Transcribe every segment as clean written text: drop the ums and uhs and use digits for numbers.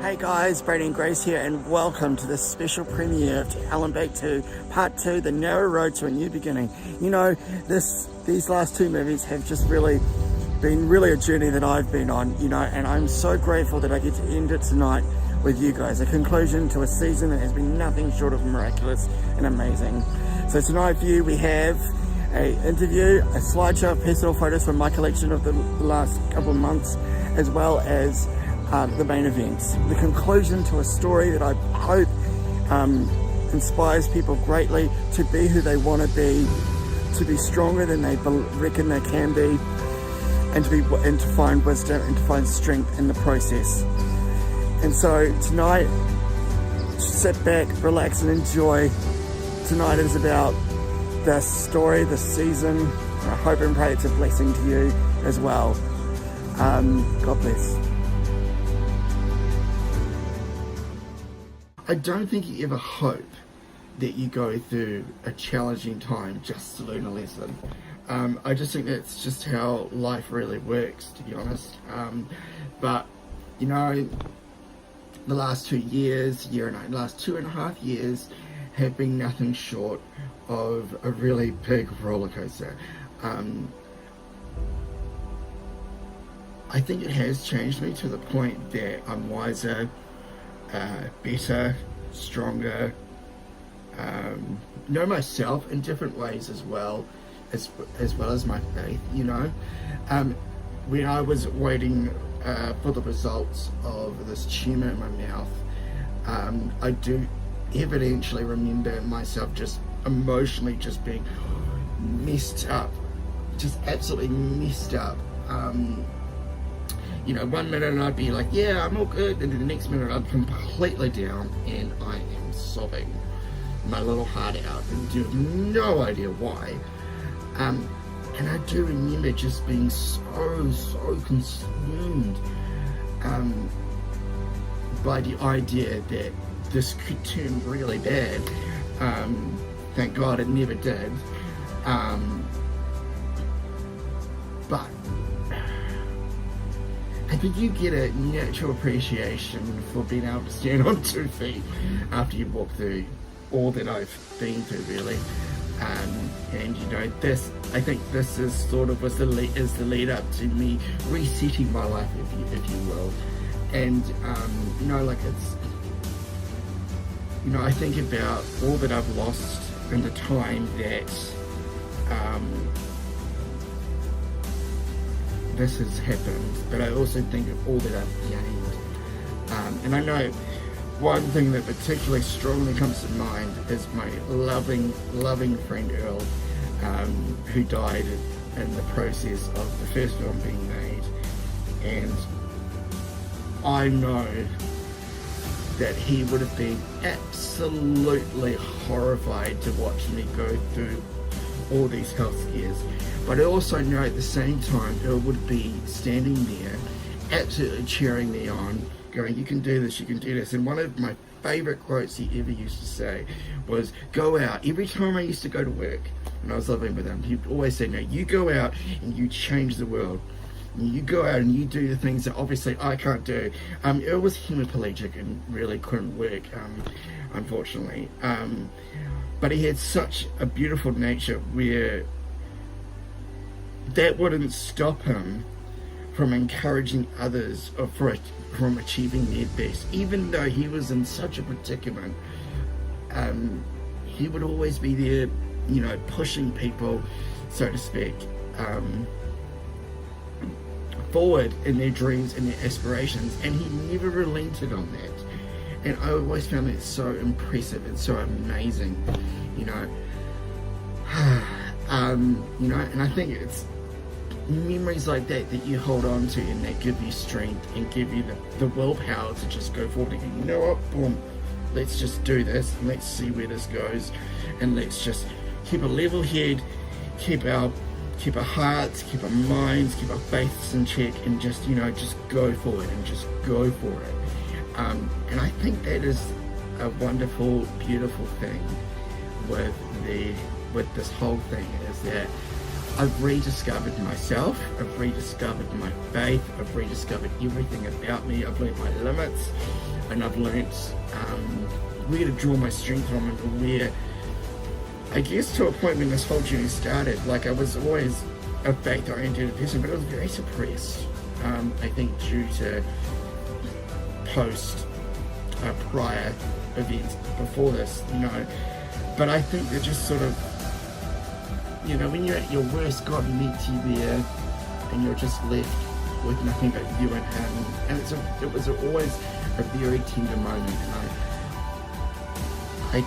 Hey guys, Braden and Grace here, and welcome to this special premiere of Helen Back 2, Part 2, The Narrow Road to a New Beginning. You know, these last two movies have just really been a journey that I've been on, you know, and I'm so grateful that I get to end it tonight with you guys. A conclusion to a season that has been nothing short of miraculous and amazing. So tonight for you, we have an interview, a slideshow of personal photos from my collection of the last couple of months, as well as the main events, the conclusion to a story that I hope inspires people greatly to be who they want to be stronger than they reckon they can be, and to find wisdom and to find strength in the process. And so tonight, sit back, relax, and enjoy. Tonight is about the story, the season. I hope and pray it's a blessing to you as well. God bless. I don't think you ever hope that you go through a challenging time just to learn a lesson. I just think that's just how life really works, to be honest. But, you know, the last 2 years, last 2.5 years have been nothing short of a really big roller coaster. I think it has changed me to the point that I'm wiser, better, stronger, know myself in different ways as well as my faith, you know. When I was waiting for the results of this tumour in my mouth, I do evidently remember myself just emotionally just being messed up, just absolutely messed up. You know, 1 minute I'd be like, yeah, I'm all good, and then the next minute I'd completely down and I am sobbing my little heart out and do have no idea why. And I do remember just being so consumed by the idea that this could turn really bad. Thank God it never did. But I think you get a natural appreciation for being able to stand on 2 feet after you walk through all that I've been through, really. And you know, I think this is sort of the lead up to me resetting my life, if you will. And you know, like it's, you know, I think about all that I've lost in the time that this has happened, but I also think of all that I've gained. And I know one thing that particularly strongly comes to mind is my loving friend Earl, who died in the process of the first film being made. And I know that he would have been absolutely horrified to watch me go through all these health scares. But I also know at the same time, Earl would be standing there, absolutely cheering me on, going, you can do this, you can do this. And one of my favorite quotes he ever used to say was, go out. Every time I used to go to work, when I was living with him, he'd always say, no, you go out and you change the world. And you go out and you do the things that obviously I can't do. Earl was hemiplegic and really couldn't work, unfortunately. But he had such a beautiful nature where that wouldn't stop him from encouraging others or from achieving their best. Even though he was in such a predicament, he would always be there, you know, pushing people, so to speak, forward in their dreams and their aspirations, and he never relented on that. And I always found that so impressive and so amazing, you know. You know, and I think it's memories like that you hold on to, and that give you strength and give you the willpower to just go forward and, you know what, boom, let's just do this and let's see where this goes, and let's just keep a level head, keep our hearts, keep our minds, keep our faiths in check, and just just go for it and just go for it. And I think that is a wonderful, beautiful thing with this whole thing, is that I've rediscovered myself, I've rediscovered my faith, I've rediscovered everything about me. I've learnt my limits, and I've learnt where to draw my strength from, and where, I guess, to a point when this whole journey started, like, I was always a faith-oriented person, but I was very suppressed, I think due to prior events before this, but I think they're just sort of, when you're at your worst, God meets you there, and you're just left with nothing but you and Him, and it was always a very tender moment, and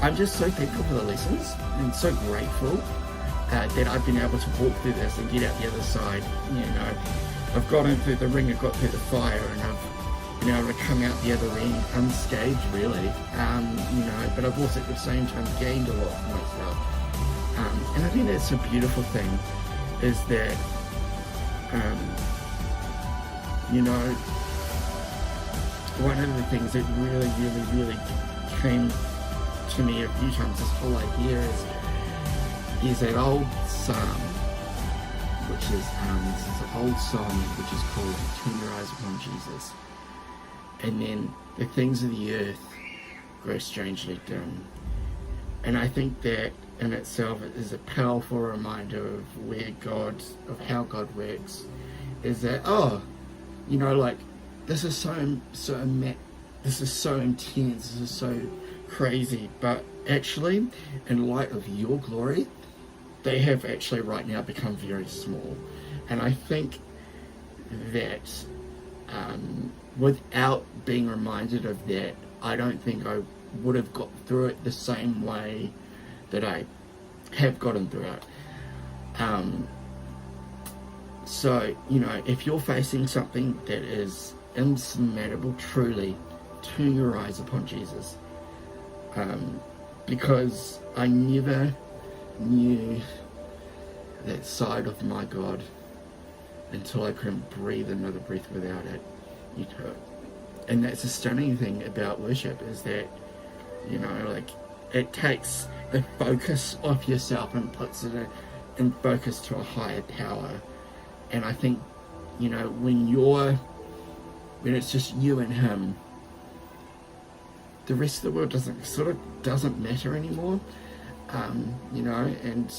I'm just so thankful for the lessons, and so grateful that I've been able to walk through this and get out the other side. I've got in through the ring, I've got through the fire, and I've been able to come out the other end unscathed, really. But I've also at the same time gained a lot for myself. And I think that's a beautiful thing, is that, one of the things that really, really, really came to me a few times, this whole idea is that old psalm, which is this is an old song which is called "Turn Your Eyes Upon Jesus," and then the things of the earth grow strangely dim. And I think that in itself is a powerful reminder of how God works. Is that this is this is so intense, this is so crazy, but actually, in light of your glory, they have actually right now become very small. And I think that without being reminded of that, I don't think I would have got through it the same way that I have gotten through it. So, if you're facing something that is insurmountable, truly, turn your eyes upon Jesus. Because I never knew that side of my God until I couldn't breathe another breath without it. And that's a stunning thing about worship, is that, it takes the focus off yourself and puts it in focus to a higher power. And I think, when it's just you and Him, the rest of the world doesn't matter anymore. And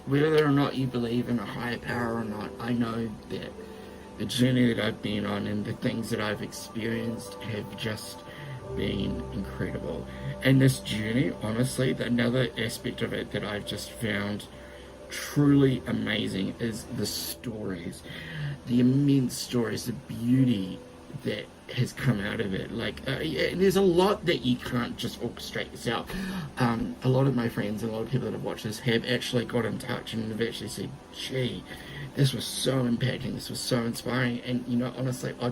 whether or not you believe in a higher power or not, I know that the journey that I've been on and the things that I've experienced have just been incredible. And this journey, honestly, another aspect of it that I've just found truly amazing is the stories, the immense stories, the beauty that has come out of it. There's a lot that you can't just orchestrate yourself. A lot of my friends and a lot of people that have watched this have actually got in touch and have actually said, gee, this was so impacting, this was so inspiring. And honestly, I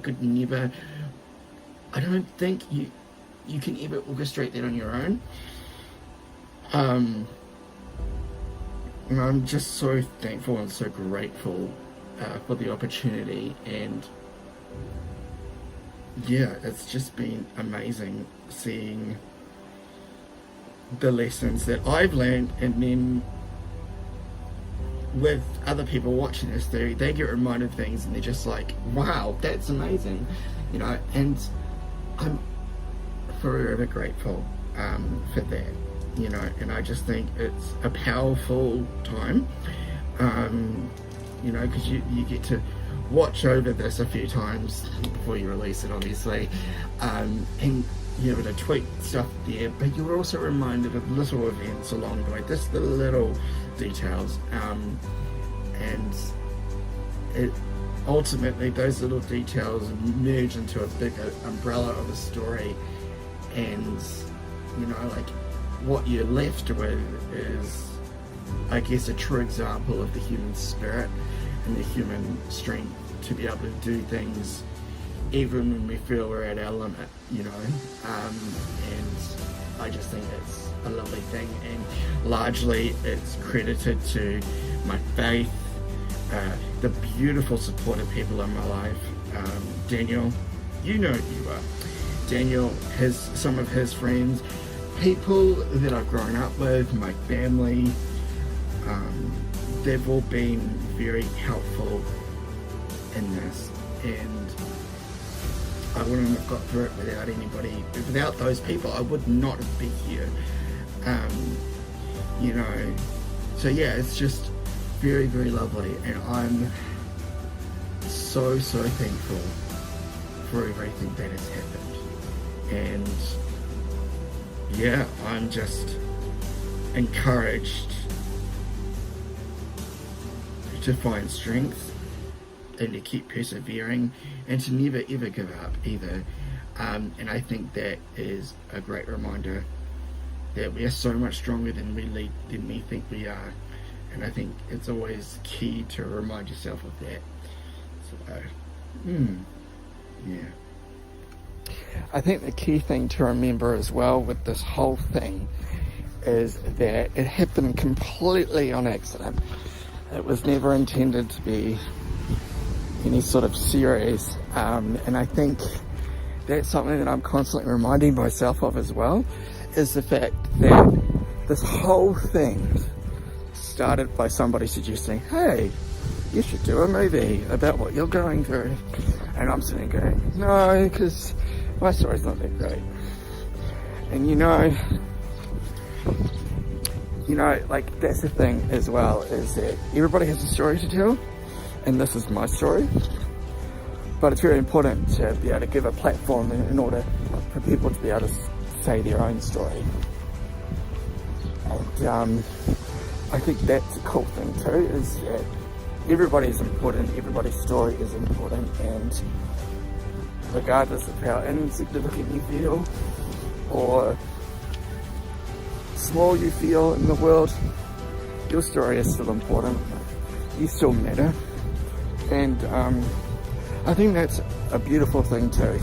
don't think you can ever orchestrate that on your own. I'm just so thankful and so grateful for the opportunity, and it's just been amazing seeing the lessons that I've learned, and then with other people watching this, they get reminded of things and they're just like, wow, that's amazing, and I'm forever grateful for that, and I just think it's a powerful time, because you get to watch over this a few times before you release it, obviously, and you're able to tweak stuff there, but you're also reminded of little events along the way, just the little details, and it ultimately, those little details merge into a bigger umbrella of a story, and what you're left with is, I guess, a true example of the human spirit and the human strength to be able to do things even when we feel we're at our limit, you know. And I just think that's a lovely thing, and largely it's credited to my faith, the beautiful supportive people in my life. Daniel, you know who you are. Daniel, some of his friends, people that I've grown up with, my family, they've all been very helpful in this, and I wouldn't have got through it without anybody. Without those people, I would not be here. You know, so yeah, it's just very, very lovely, and I'm so thankful for everything that has happened. And yeah, I'm just encouraged to find strength and to keep persevering and to never ever give up either. And I think that is a great reminder that we are so much stronger than we think we are. And I think it's always key to remind yourself of that. So, yeah. I think the key thing to remember as well with this whole thing is that it happened completely on accident. It was never intended to be any sort of series, and I think that's something that I'm constantly reminding myself of as well, is the fact that this whole thing started by somebody suggesting, hey, you should do a movie about what you're going through. And I'm sitting going, no, because my story's not that great. And you know, like, that's the thing as well, is that everybody has a story to tell, and this is my story. But it's very important to be able to give a platform in order for people to be able to say their own story. And I think that's a cool thing too, is that everybody's important, everybody's story is important, and regardless of how insignificant you feel or small you feel in the world, your story is still important. You still matter. And I think that's a beautiful thing too,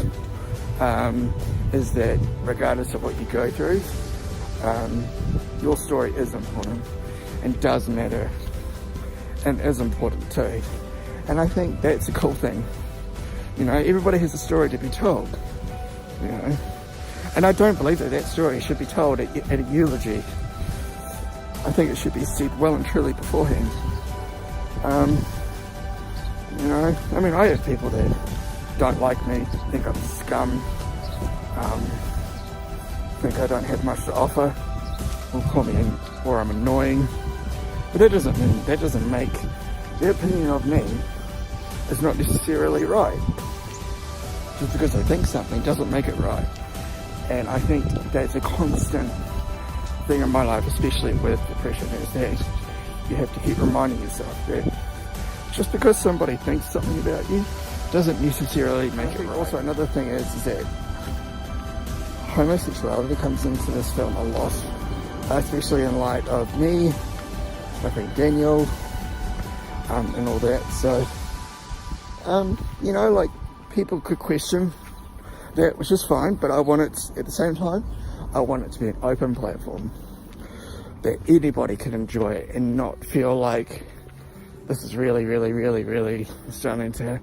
is that regardless of what you go through, your story is important and does matter and is important too. And I think that's a cool thing. You know, everybody has a story to be told, you know. And I don't believe that story should be told at a eulogy. I think it should be said well and truly beforehand. You know, I mean, I have people that don't like me, think I'm scum, think I don't have much to offer, or I'm annoying. But that doesn't make their opinion of me is not necessarily right. Just because I think something doesn't make it right. And I think that's a constant thing in my life, especially with depression, is that you have to keep reminding yourself that just because somebody thinks something about you doesn't necessarily make it right. Also, another thing is that homosexuality comes into this film a lot, especially in light of me, my friend Daniel, and all that. So, you know, like, people could question that, which is fine, but I want it, at the same time, I want it to be an open platform that anybody can enjoy it and not feel like this is really starting to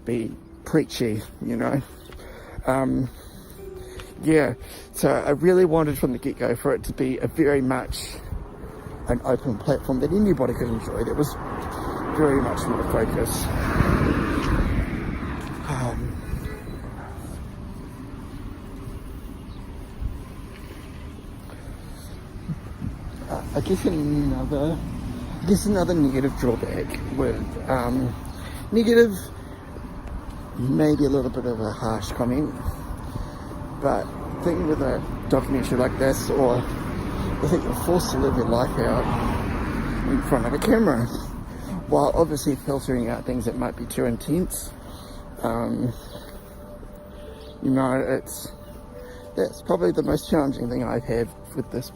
be preachy, you know. Yeah, so I really wanted from the get-go for it to be a very much an open platform that anybody could enjoy. That was very much my focus. I guess another negative drawback with negative, maybe a little bit of a harsh comment, but the thing with a documentary like this, or I think you're forced to live your life out in front of a camera, while obviously filtering out things that might be too intense. You know, that's probably the most challenging thing I've had with this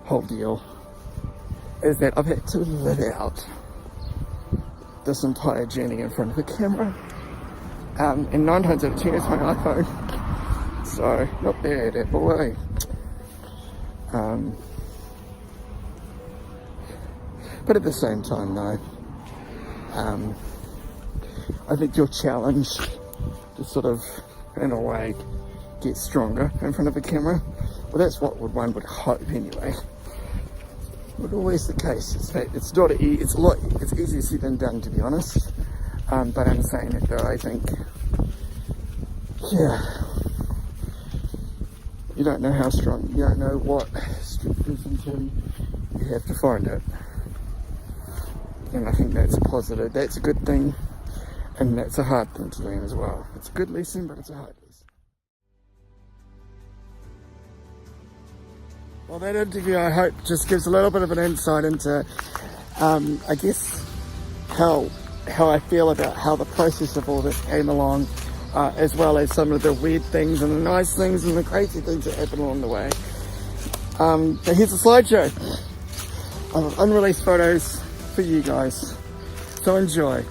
whole deal, is that I've had to live out this entire journey in front of the camera, and 9 times out of 10 it's my iPhone, so not bad at all. But at the same time though, I think you're challenged to sort of, in a way, get stronger in front of a camera. Well, that's what one would hope anyway. Not always the case. It's not it's easier said than done, to be honest. But in saying it though, I think, yeah, you don't know how strong, you don't know what strength is until you have to find it. And I think that's a positive, that's a good thing, and that's a hard thing to learn as well. It's a good lesson, but it's a hard lesson. Well, that interview, I hope, just gives a little bit of an insight into, I guess, how I feel about how the process of all this came along, as well as some of the weird things and the nice things and the crazy things that happen along the way. But here's a slideshow of unreleased photos for you guys, so enjoy.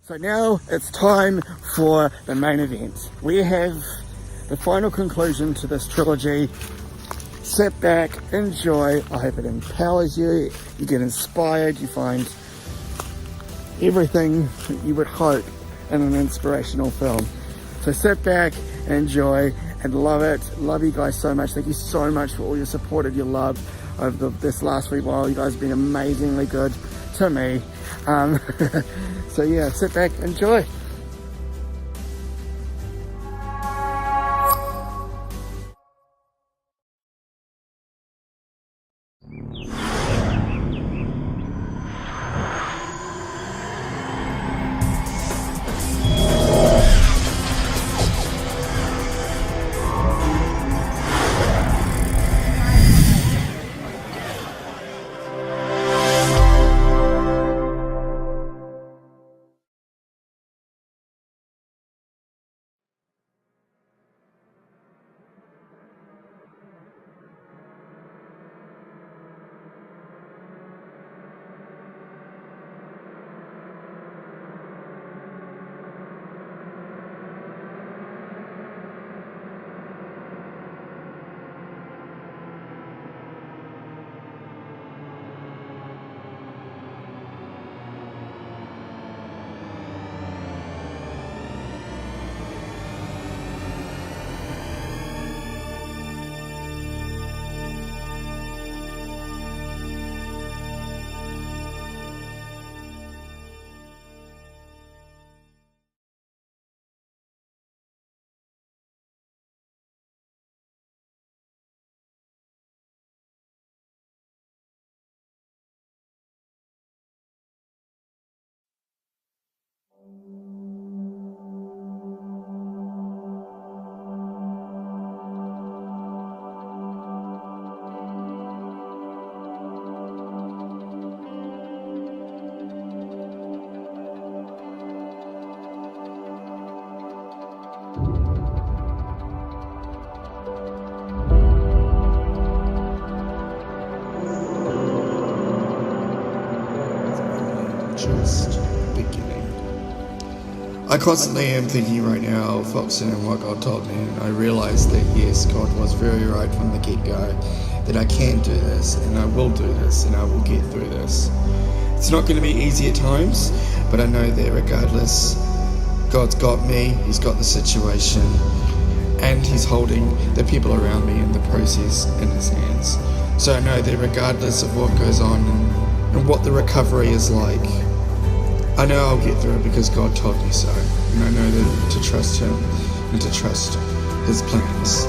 So now it's time for the main event. We have the final conclusion to this trilogy. Sit back, enjoy. I hope it empowers you, you get inspired, you find everything that you would hope in an inspirational film. So sit back, enjoy, and love it. Love you guys so much. Thank you so much for all your support and your love over this last week while. You guys have been amazingly good to me. So yeah, sit back, enjoy. Just beginning. I constantly am thinking right now, focusing on what God told me, and I realize that yes, God was very right from the get-go, that I can do this, and I will do this, and I will get through this. It's not going to be easy at times, but I know that regardless, God's got me, He's got the situation, and He's holding the people around me in the process in His hands. So I know that regardless of what goes on and what the recovery is like, I know I'll get through it because God told me so. And I know that to trust Him and to trust His plans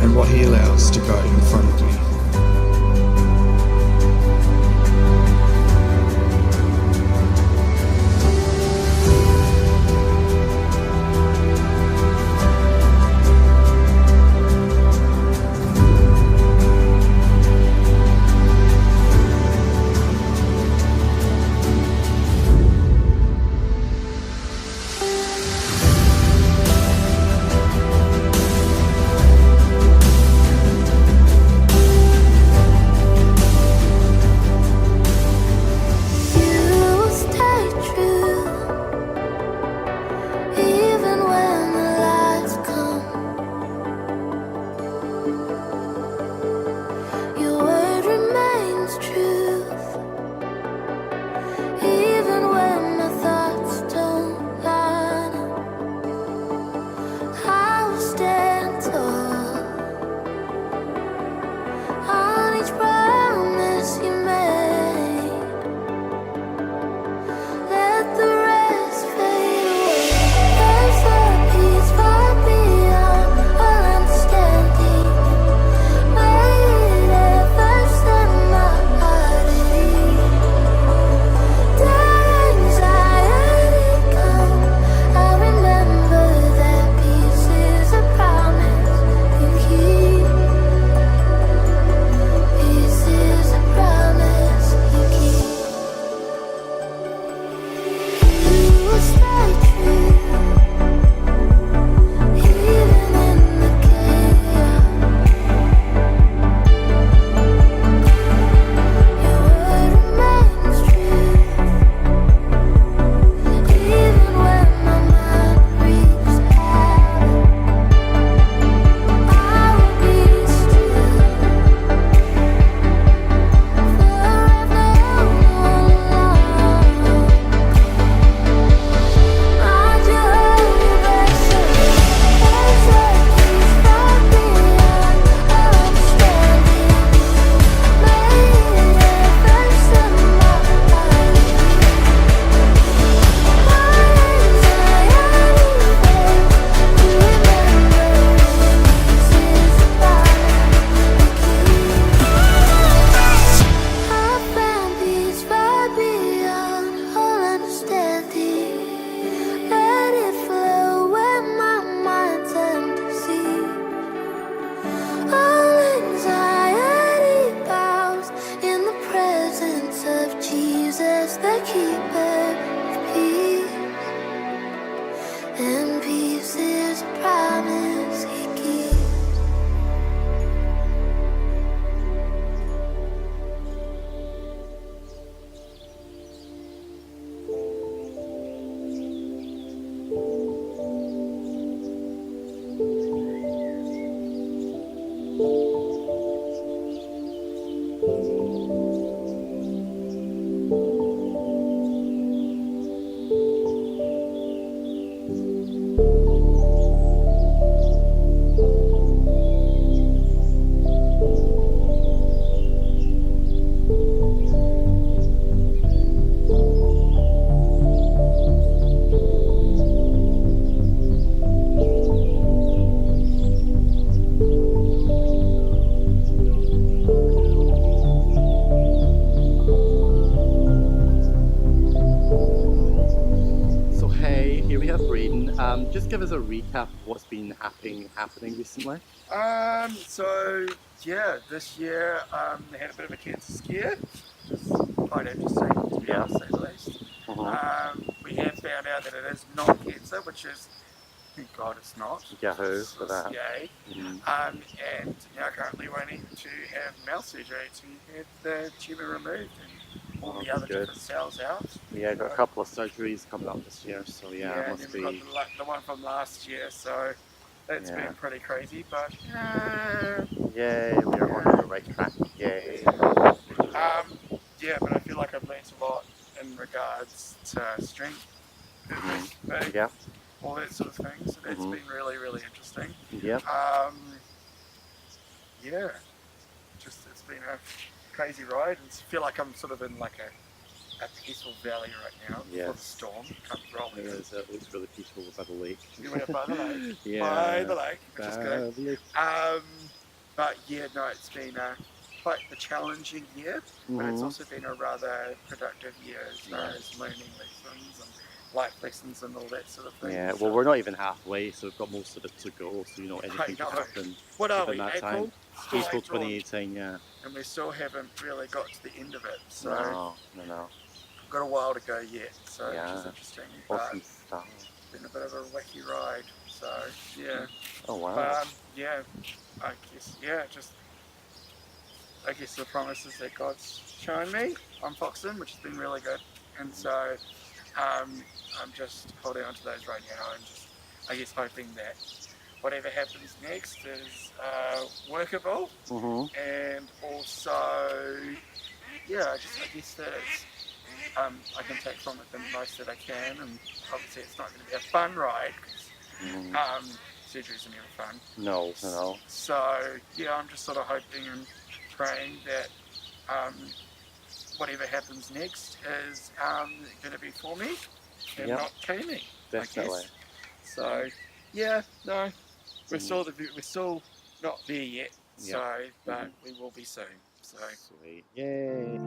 and what He allows to go in front of me. give us a recap of what's been happening recently? So yeah, this year they had a bit of a cancer scare, which is quite interesting to be honest, to say the least. We have found out that it is not cancer, which is, thank God it's not. Yahoo for that. Yay. And now currently waiting to have mouth surgery to have the tumour removed and all the other different cells out. Yeah, got a couple of surgeries coming up this year, so yeah, it and must then we've be. got the one from last year, so that's been pretty crazy, but Yay, we're on the right track. Yay. yeah, but I feel like I've learnt a lot in regards to strength, purpose, Yeah. all that sort of thing. So that's been really, really interesting. Yeah. Yeah, just it's been a crazy ride, and I feel like I'm sort of in like a peaceful valley right now before the storm comes rolling. It looks really peaceful by the lake. You went by the lake. Yeah. By the lake, which is good. But yeah, no, it's been quite a challenging year, but it's also been a rather productive year as far as learning lessons and life lessons and all that sort of thing. Yeah, well, we're not even halfway, so we've got most of it to go, so anything can happen. What are we, that April? time. April 2018, yeah. And we still haven't really got to the end of it, so No. we've got a while to go yet, so which is interesting. Awesome stuff. It's been a bit of a wacky ride, so yeah. Oh wow. But yeah, I guess the promises that God's shown me, I'm foxing, which has been really good, and so I'm just holding on to those right now, and just I guess hoping that whatever happens next is workable, and also I guess that it's I can take from it the most that I can, and obviously it's not going to be a fun ride because surgeries are never fun. No. So yeah, I'm just sort of hoping and praying that whatever happens next is going to be for me and not to me. Definitely. So yeah, no, we're still not there yet. So, but we will be soon. So sweet, yay.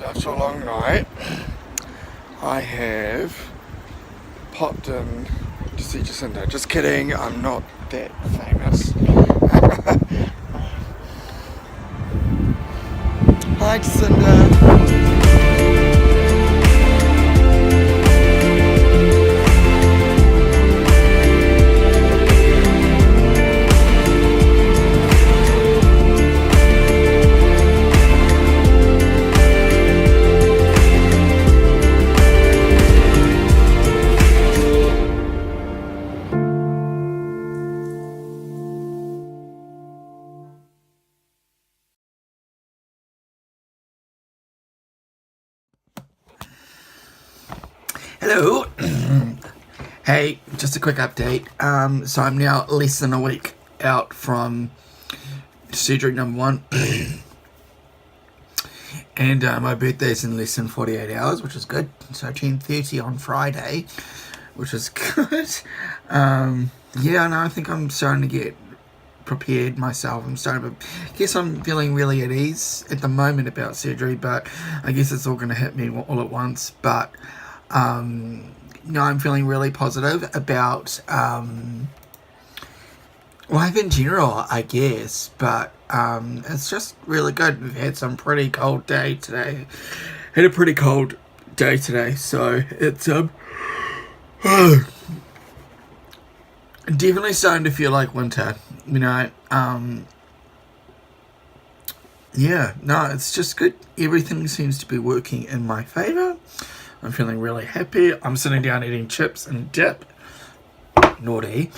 After a long night, I have popped in to see Jacinda. Just kidding, I'm not that famous. Hi Jacinda. Hello. Hey, just a quick update. So I'm now less than a week out from surgery number 1. And my birthday's in less than 48 hours, which is good. So 10:30 on Friday, which is good. I think I'm starting to get prepared myself. I guess I'm feeling really at ease at the moment about surgery, but I guess it's all going to hit me all at once. But I'm feeling really positive about life in general, I guess, but It's just really good. We've had some pretty cold day today. Had a pretty cold day today, so it's definitely starting to feel like winter. Yeah, no, it's just good. Everything seems to be working in my favour. I'm feeling really happy. I'm sitting down eating chips and dip. Naughty.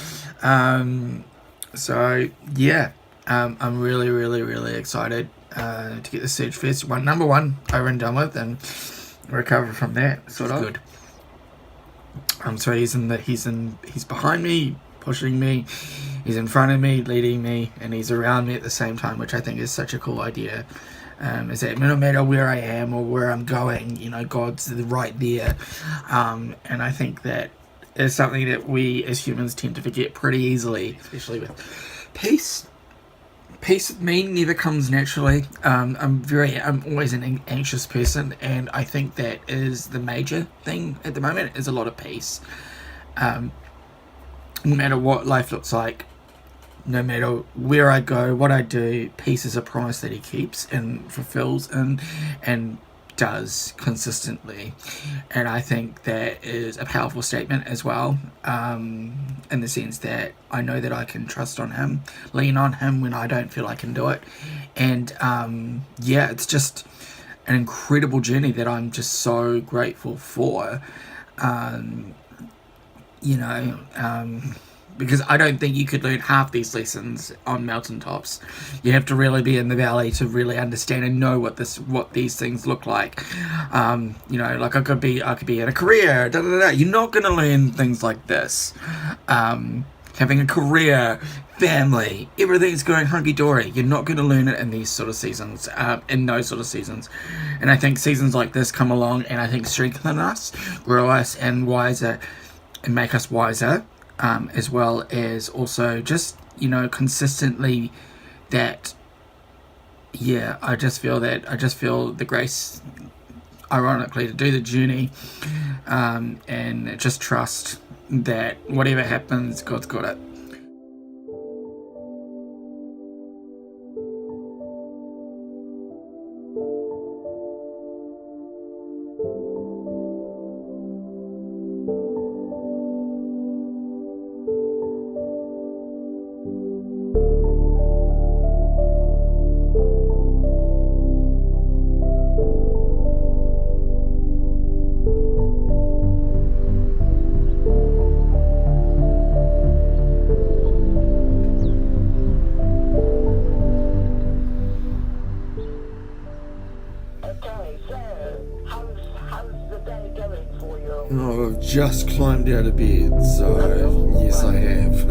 So yeah, I'm really, really, really excited to get the Surge Fest number one over and done with and recover from that. Sort of good. So he's behind me, pushing me. He's in front of me, leading me, and he's around me at the same time, which I think is such a cool idea. Is that no matter where I am or where I'm going, God's right there. And I think that is something that we as humans tend to forget pretty easily, especially with peace. Peace with me never comes naturally. I'm always an anxious person, and I think that is the major thing at the moment, is a lot of peace. No matter what life looks like, no matter where I go, what I do, peace is a promise that he keeps and fulfills and does consistently. And I think that is a powerful statement as well, in the sense that I know that I can trust on him, lean on him when I don't feel I can do it. And it's just an incredible journey that I'm just so grateful for. Because I don't think you could learn half these lessons on mountaintops. You have to really be in the valley to really understand and know what these things look like. Like I could be in a career. You're not going to learn things like this. Having a career, family, everything's going hunky dory. You're not going to learn it in these sort of seasons, in those sort of seasons. And I think seasons like this come along and I think strengthen us, grow us, and make us wiser. As well as also just, consistently that, I just feel the grace, ironically, to do the journey, and just trust that whatever happens, God's got it. Oh, I've just climbed out of bed, so yes I have.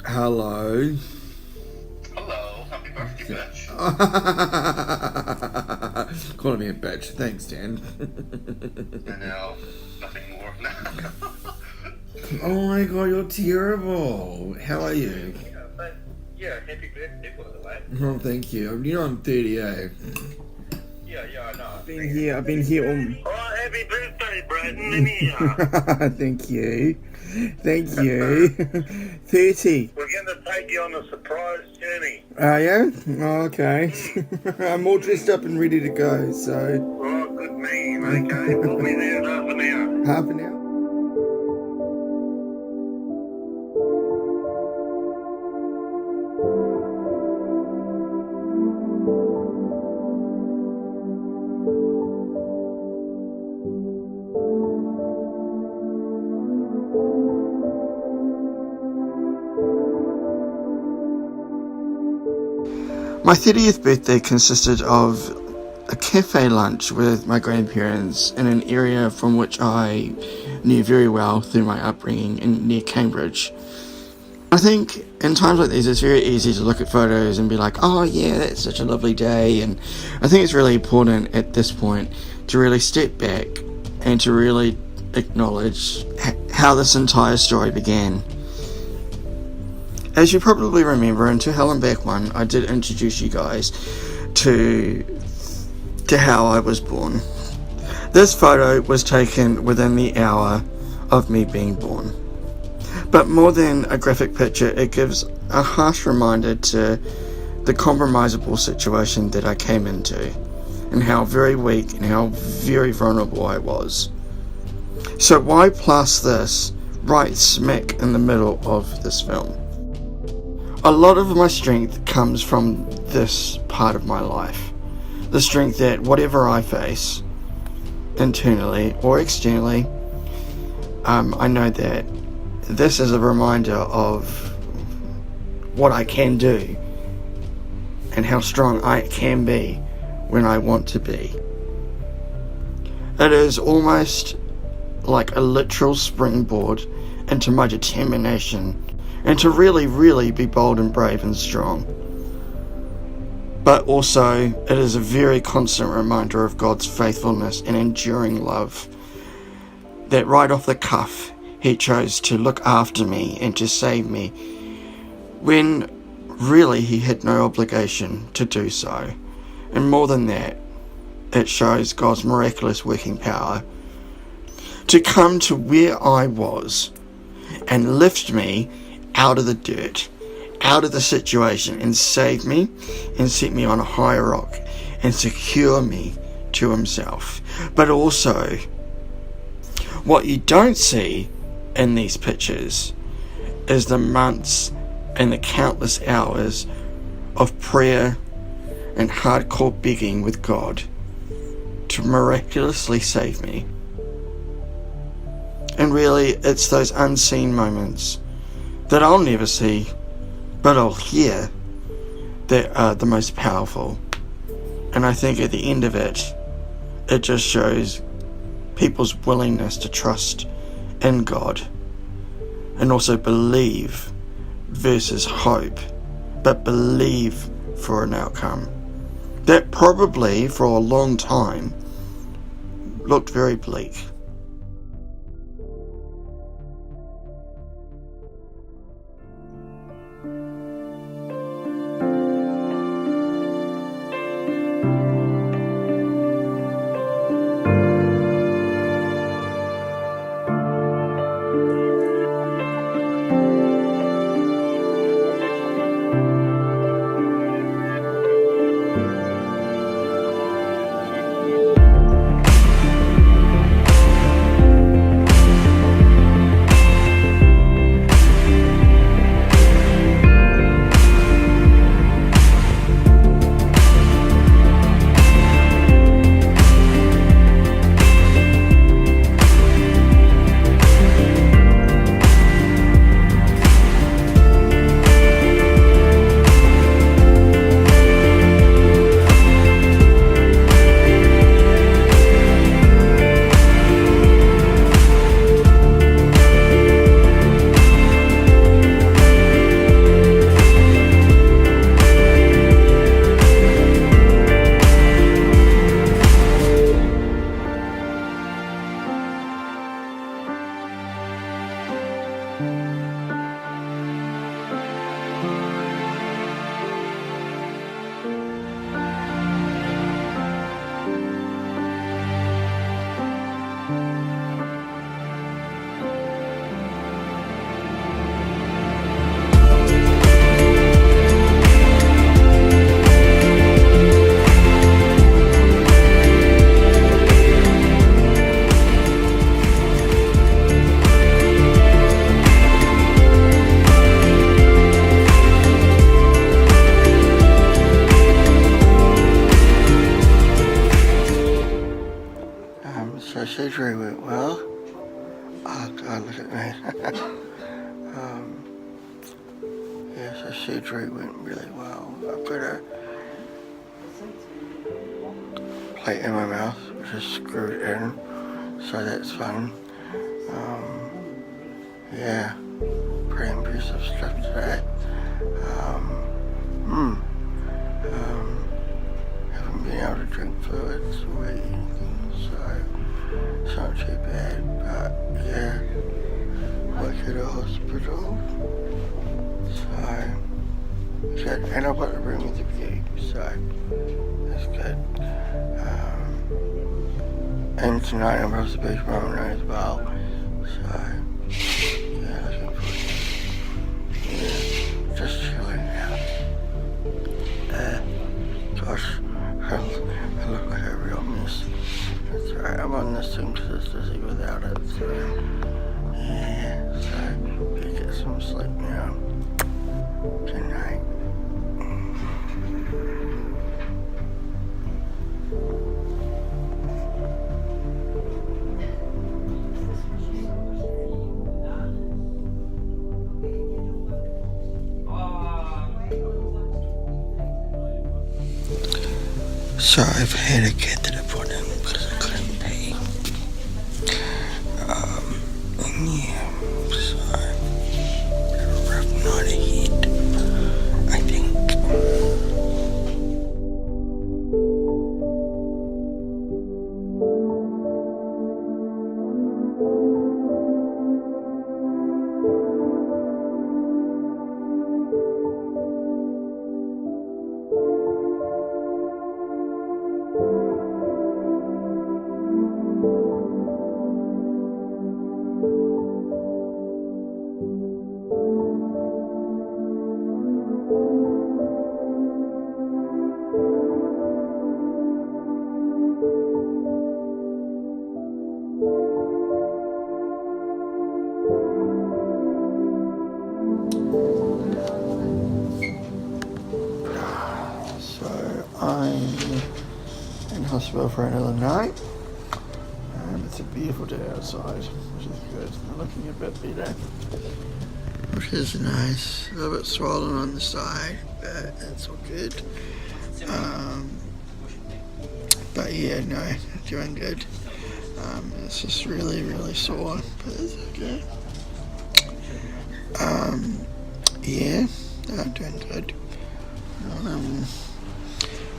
Hello. Calling me a bitch. Thanks, Dan. No, nothing more. Oh my god, you're terrible. How are you? Happy birthday, by the way. Oh, thank you. I'm 38. Yeah, I know. I've been here Oh, happy birthday, Braden. Thank you. 30. We're going to take you on a surprise journey. Are you? Oh, okay. I'm all dressed up and ready to go, so... Oh, good man. Okay, we'll be there in half an hour. Half an hour? My 30th birthday consisted of a cafe lunch with my grandparents in an area from which I knew very well through my upbringing near Cambridge. I think in times like these it's very easy to look at photos and be like, oh yeah, that's such a lovely day, and I think it's really important at this point to really step back and to really acknowledge how this entire story began. As you probably remember, in To Hell and Back 1, I did introduce you guys to how I was born. This photo was taken within the hour of me being born. But more than a graphic picture, it gives a harsh reminder to the compromisable situation that I came into, and how very weak and how very vulnerable I was. So why plaster this right smack in the middle of this film? A lot of my strength comes from this part of my life. The strength that whatever I face, internally or externally, I know that this is a reminder of what I can do and how strong I can be when I want to be. It is almost like a literal springboard into my determination and to really, really be bold and brave and strong. But also, it is a very constant reminder of God's faithfulness and enduring love. That right off the cuff, He chose to look after me and to save me, when really He had no obligation to do so. And more than that, it shows God's miraculous working power to come to where I was and lift me out of the dirt, out of the situation, and save me and set me on a higher rock and secure me to Himself. But also, what you don't see in these pictures is the months and the countless hours of prayer and hardcore begging with God to miraculously save me. And really, it's those unseen moments that I'll never see, but I'll hear, that are the most powerful. And I think at the end of it, it just shows people's willingness to trust in God and also believe versus hope, but believe for an outcome that probably for a long time looked very bleak. So surgery went well. Oh God, look at me. Yeah, so surgery went really well. I've got a plate in my mouth, which is screwed in, so that's fun. Yeah, pretty impressive stuff today. Haven't been able to drink fluids or anything, so It's not too bad, but yeah, work at a hospital. So good, and I've got a room with a view, so that's good. And tonight I'm supposed to be tomorrow night as well. So yeah, looking forward to it. Yeah, just chilling out. Gosh, I look like a real mess. That's alright, I'm on this thing because it's dizzy without it, so yeah, so better get some sleep now. Good night. So I've had a catheter put in because I couldn't pee. And yeah, so a rough night ahead, I think. So I'm in hospital for another night. It's a beautiful day outside, which is good. I'm looking a bit better, which is nice. A little bit swollen on the side, but that's all good. But yeah, no, doing good. It's just really, really sore, but it's okay. Yeah, doing good.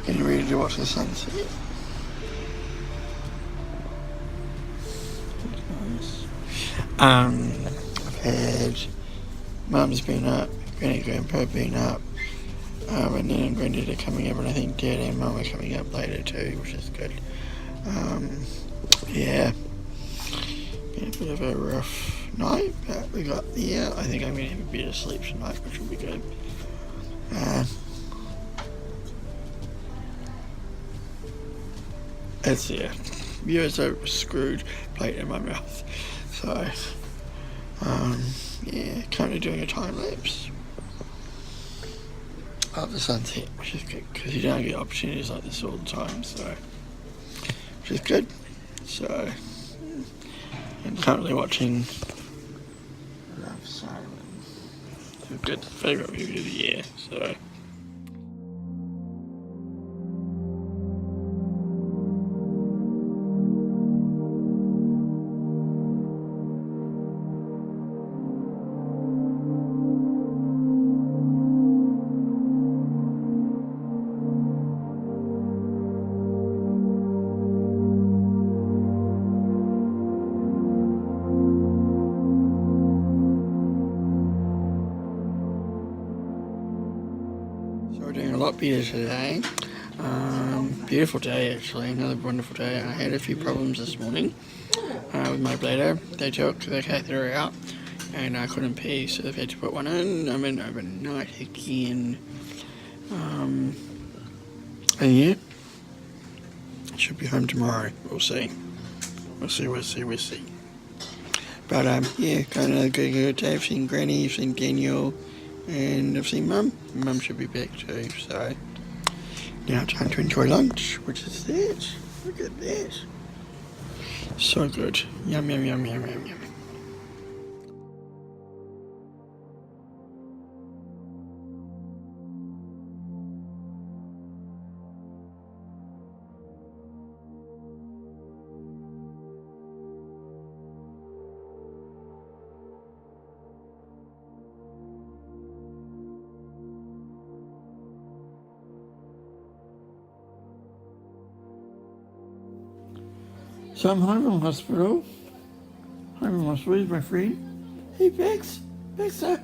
Getting ready to watch the sunset. Nice. I've had Mum's been up, Granny Grandpa been up, and then and Granddad are coming up, and I think Dad and Mum are coming up later too, which is good. Yeah, been a bit of a rough night, but we got there. I think I'm going to have a better sleep tonight, which will be good. It's viewers are screwed plate in my mouth. So yeah, currently doing a time lapse of the sunset, which is good because you don't get opportunities like this all the time. So which is good. So I'm currently watching Love Simon. It's a good favourite movie of the year. So. So we're doing a lot better today. Beautiful day actually, another wonderful day. I had a few problems this morning with my bladder. They took the catheter out and I couldn't pee, so they've had to put one in. I'm in overnight again. And yeah, should be home tomorrow. We'll see. We'll see. But yeah, got another good day. I've seen Granny, I've seen Daniel, and I've seen Mum. Mum should be back too, so now time to enjoy lunch, which is this. Look at this. So good. Yum, yum, yum, yum, yum, yum. So I'm home from hospital. Where's my friend? Hey, Bex. Baxter.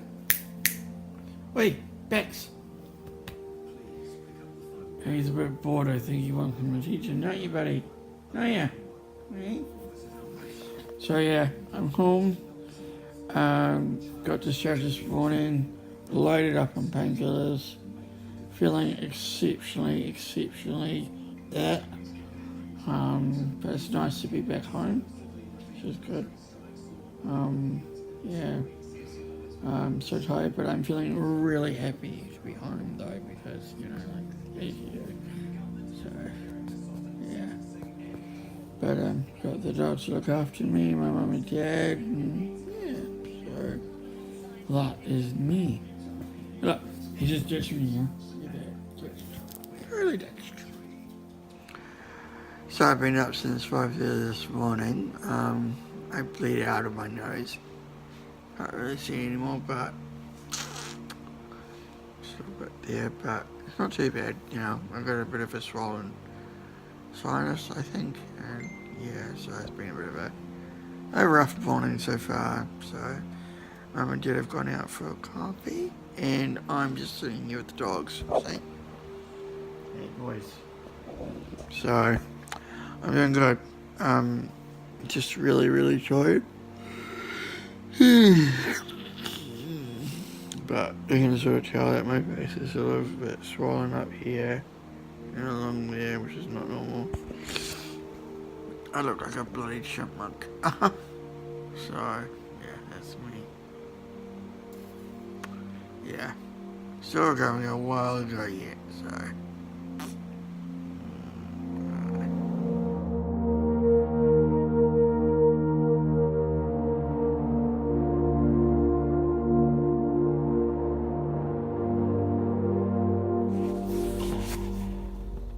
Wait, Bex. He's a bit bored, I think. He wants some attention, don't you, buddy? Oh, yeah. Right. So, yeah, I'm home. Got discharged this morning. Loaded up on painkillers. Feeling exceptionally that. But it's nice to be back home, which is good. Yeah. I'm so tired, but I'm feeling really happy to be home though, because, like, as you do. So, yeah. But, got the dogs to look after me, my mum and dad, and yeah, so that is me. Look, he just ditched me here. Really ditched. So I've been up since 5:30 this morning. I bleed out of my nose. Can't really see anymore, but still a bit there, but it's not too bad, I've got a bit of a swollen sinus, I think, and yeah, so it's been a bit of a rough morning so far. So Mum and Dad have gone out for a coffee, and I'm just sitting here with the dogs. See? Hey boys. So I'm doing good. Just really tired. But you can sort of tell that my face is a little bit swollen up here and along there, which is not normal. I look like a bloody chipmunk. So, yeah, that's me. Yeah. Still going a while ago yet, so.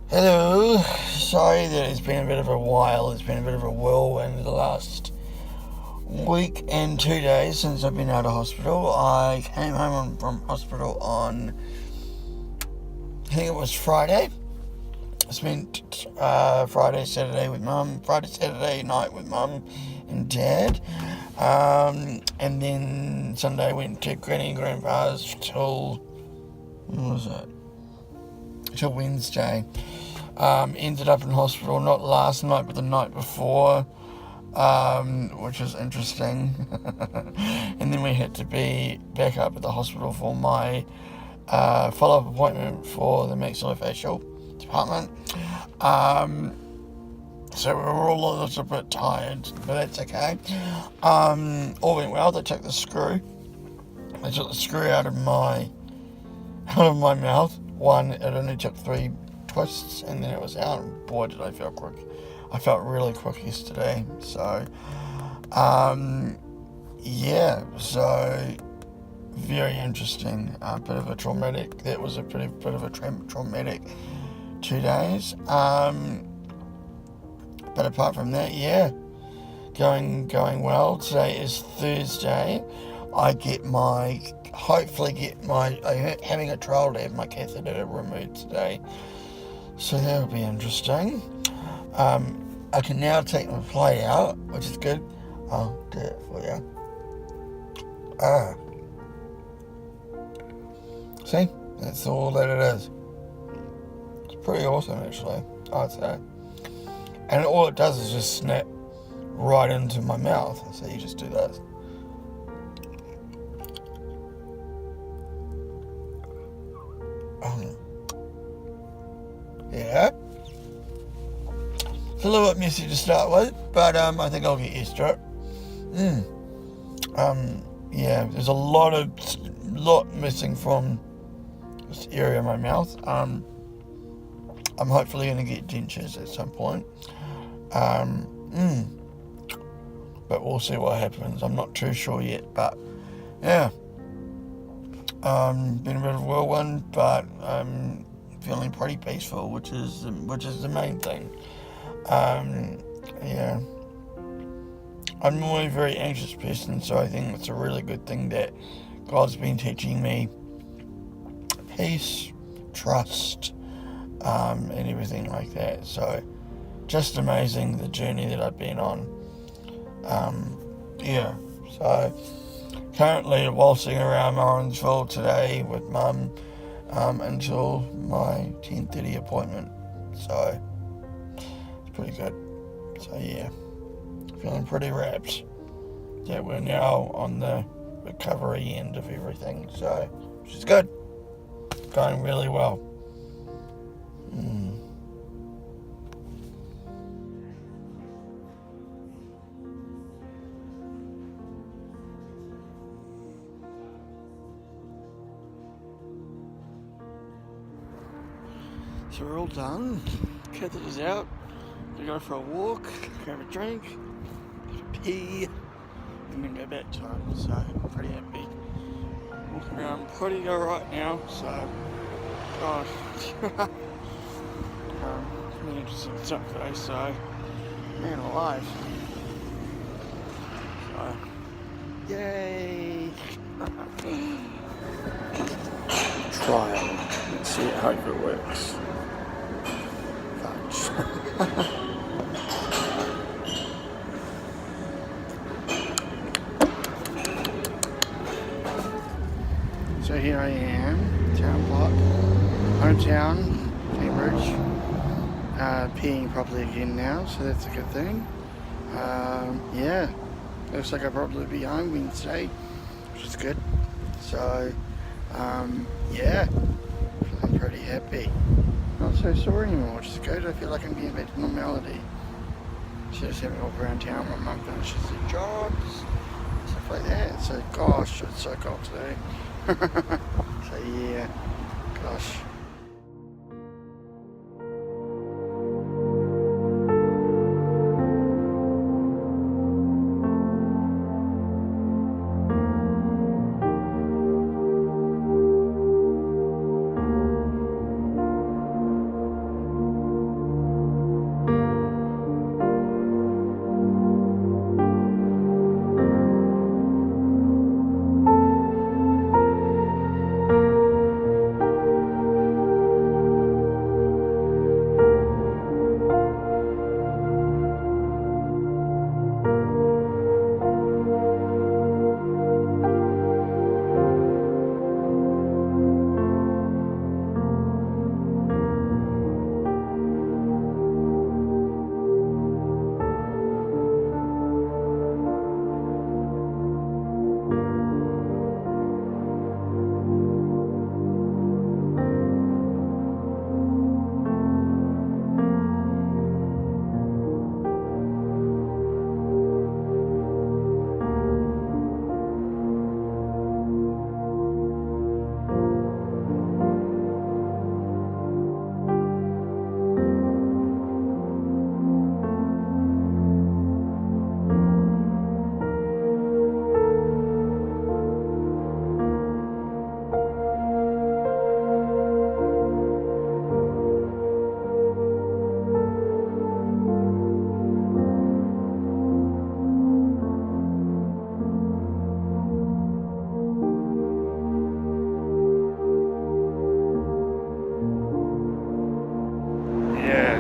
Hello, sorry that it's been a bit of a while. It's been a bit of a whirlwind the last week and 2 days since I've been out of hospital. I came home from hospital on, I think it was Friday. I spent Friday, Saturday night with Mum and Dad. And then Sunday went to Granny and Grandpa's till, when was it? Till Wednesday. Ended up in hospital not last night but the night before, which is interesting. And then we had to be back up at the hospital for my follow-up appointment for the maxillofacial department. So we were all a little bit tired, but that's okay. All went well. They took the screw out of my mouth. It only took 3 twists and then it was out. Boy, did I feel quick. I felt really quick yesterday. So, yeah, so very interesting. Bit of a traumatic. That was a bit of a traumatic 2 days. But apart from that, yeah, going well. Today is Thursday. I'm having a trial to have my catheter removed today. So that'll be interesting. I can now take my plate out, which is good. I'll do it for you. See? That's all that it is. It's pretty awesome, actually, I'd say. And all it does is just snap right into my mouth. So you just do that. Yeah. It's a little bit messy to start with, but I think I'll get used to it. Yeah, there's a lot missing from this area of my mouth. I'm hopefully going to get dentures at some point. But we'll see what happens. I'm not too sure yet, but yeah. Been a bit of a whirlwind, but I'm feeling pretty peaceful, which is the main thing. Yeah. I'm normally a very anxious person, so I think it's a really good thing that God's been teaching me peace, trust, and everything like that. So just amazing, the journey that I've been on. Yeah, so currently waltzing around Orangeville today with Mum until my 10:30 appointment, so it's pretty good. So yeah, feeling pretty rapt that we're now on the recovery end of everything, so which is good, going really well. So we're all done, catheters out, we go for a walk, grab a drink, pee, and then go back to home, so I'm pretty happy. Walking around pretty alright now, so gosh. Pretty interesting stuff though, so man alive. So yay! Trial. Let's see how it works. Fudge. So here I am, town block, hometown, Cambridge, peeing properly again now, so that's a good thing. Yeah, looks like I'll probably be home Wednesday, which is good. So, yeah, feeling pretty happy. Not so sore anymore, which is good. I feel like I'm getting back to normality. So just having a walk around town while Mum finishes their jobs, stuff like that. So gosh, it's so cold today. So yeah, gosh.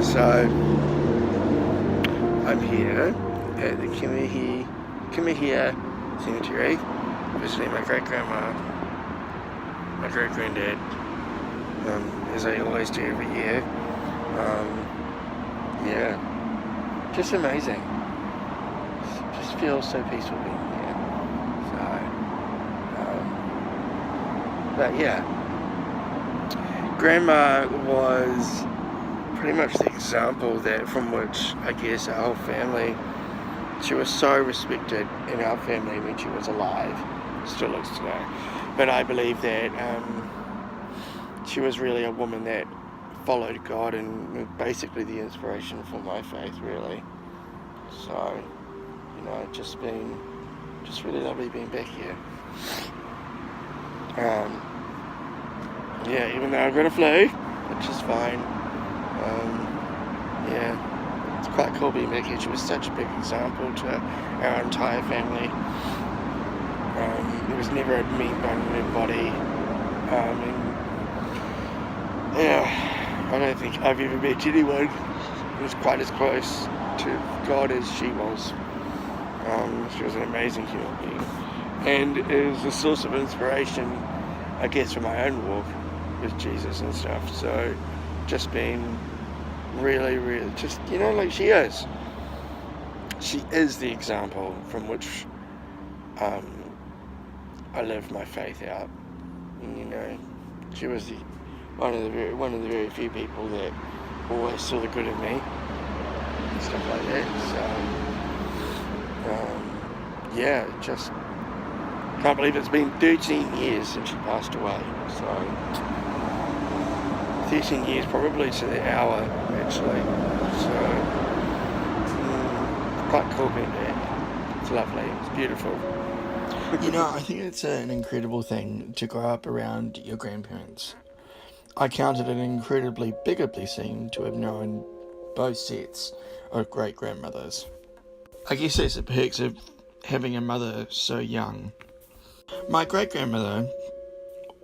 So I'm here at the Kimihia Cemetery, visiting my great-grandma, my great-granddad, as I always do every year. Yeah, just amazing. Just feels so peaceful being here. So, but yeah, Grandma was pretty much the example that from which I guess our whole family, she was so respected in our family when she was alive, still is today. But I believe that she was really a woman that followed God and basically the inspiration for my faith, really. So, you know, just really lovely being back here. Yeah, even though I've got a flu, which is fine. Yeah, it's quite cool being back here. She was such a big example to our entire family. There was never a meat bone in her body. And yeah, I don't think I've ever met anyone was quite as close to God as she was. She was an amazing human being, and it was a source of inspiration, I guess, for my own walk with Jesus and stuff. So just being really, just, you know, like she is the example from which I lived my faith out. And, you know, she was one of the very few people that always saw the good in me and stuff like that. So yeah, just can't believe it's been 13 years since she passed away. So 13 years probably to the hour, actually. So quite cool being back. It's lovely. It's beautiful. You know, I think it's an incredible thing to grow up around your grandparents. I count it an incredibly bigger blessing to have known both sets of great-grandmothers. I guess that's the perks of having a mother so young. My great-grandmother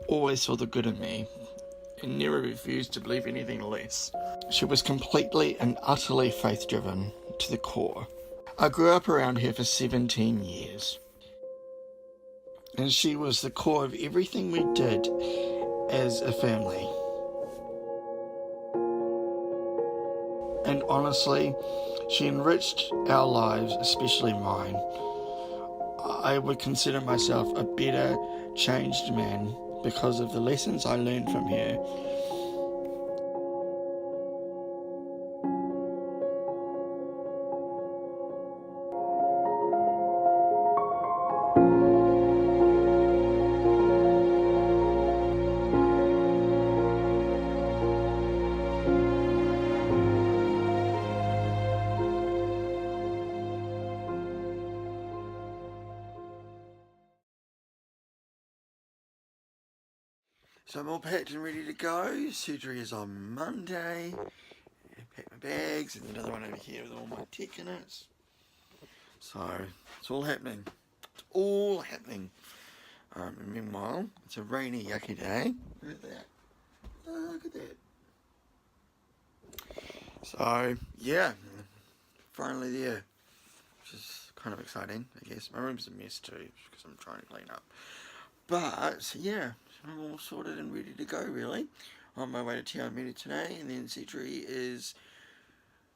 always saw the good in me and never refused to believe anything less. She was completely and utterly faith-driven to the core. I grew up around her for 17 years. And she was the core of everything we did as a family. And honestly, she enriched our lives, especially mine. I would consider myself a better, changed man because of the lessons I learned from her. So I'm all packed and ready to go. Surgery is on Monday. I packed my bags and another one over here with all my tech in it. So it's all happening. It's all happening. And meanwhile, it's a rainy, yucky day. Look at that. Oh, look at that. So yeah, finally there, which is kind of exciting, I guess. My room's a mess too because I'm trying to clean up. But yeah, I'm all sorted and ready to go, really. On my way to town meeting today, and then surgery is...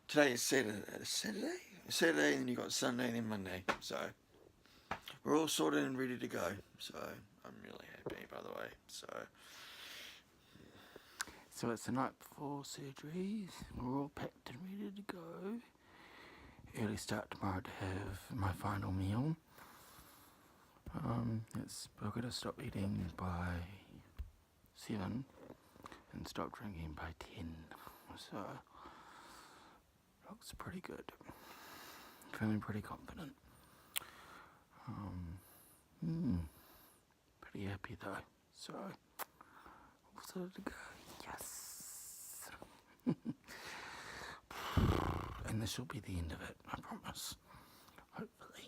Today is Saturday, and then you've got Sunday and then Monday. So we're all sorted and ready to go. So I'm really happy, by the way. So it's the night before surgeries. We're all packed and ready to go. Early start tomorrow to have my final meal. We're going to stop eating by 7 and stop drinking by 10. So, looks pretty good. Feeling pretty confident. Pretty happy though. So, all sorted to go. Yes! And this will be the end of it, I promise. Hopefully.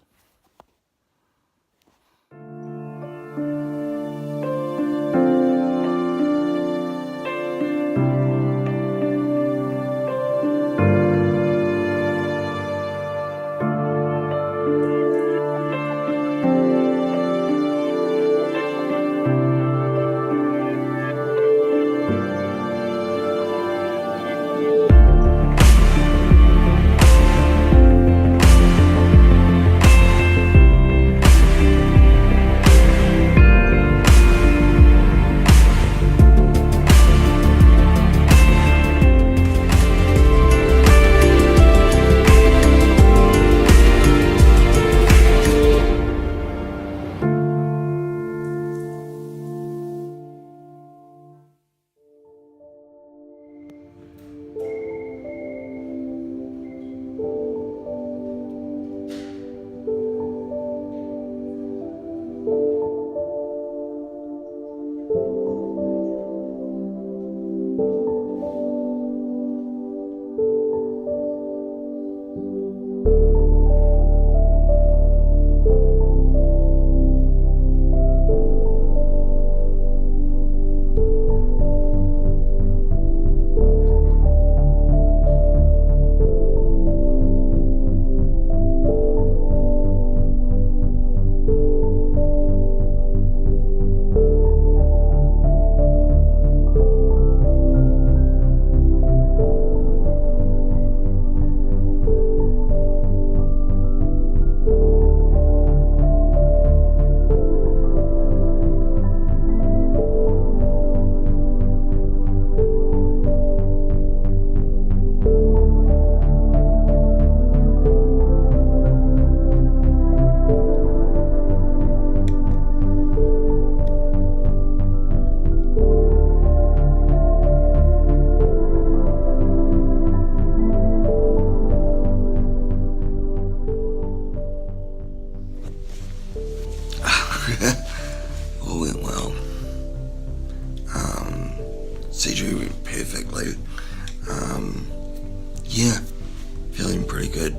good.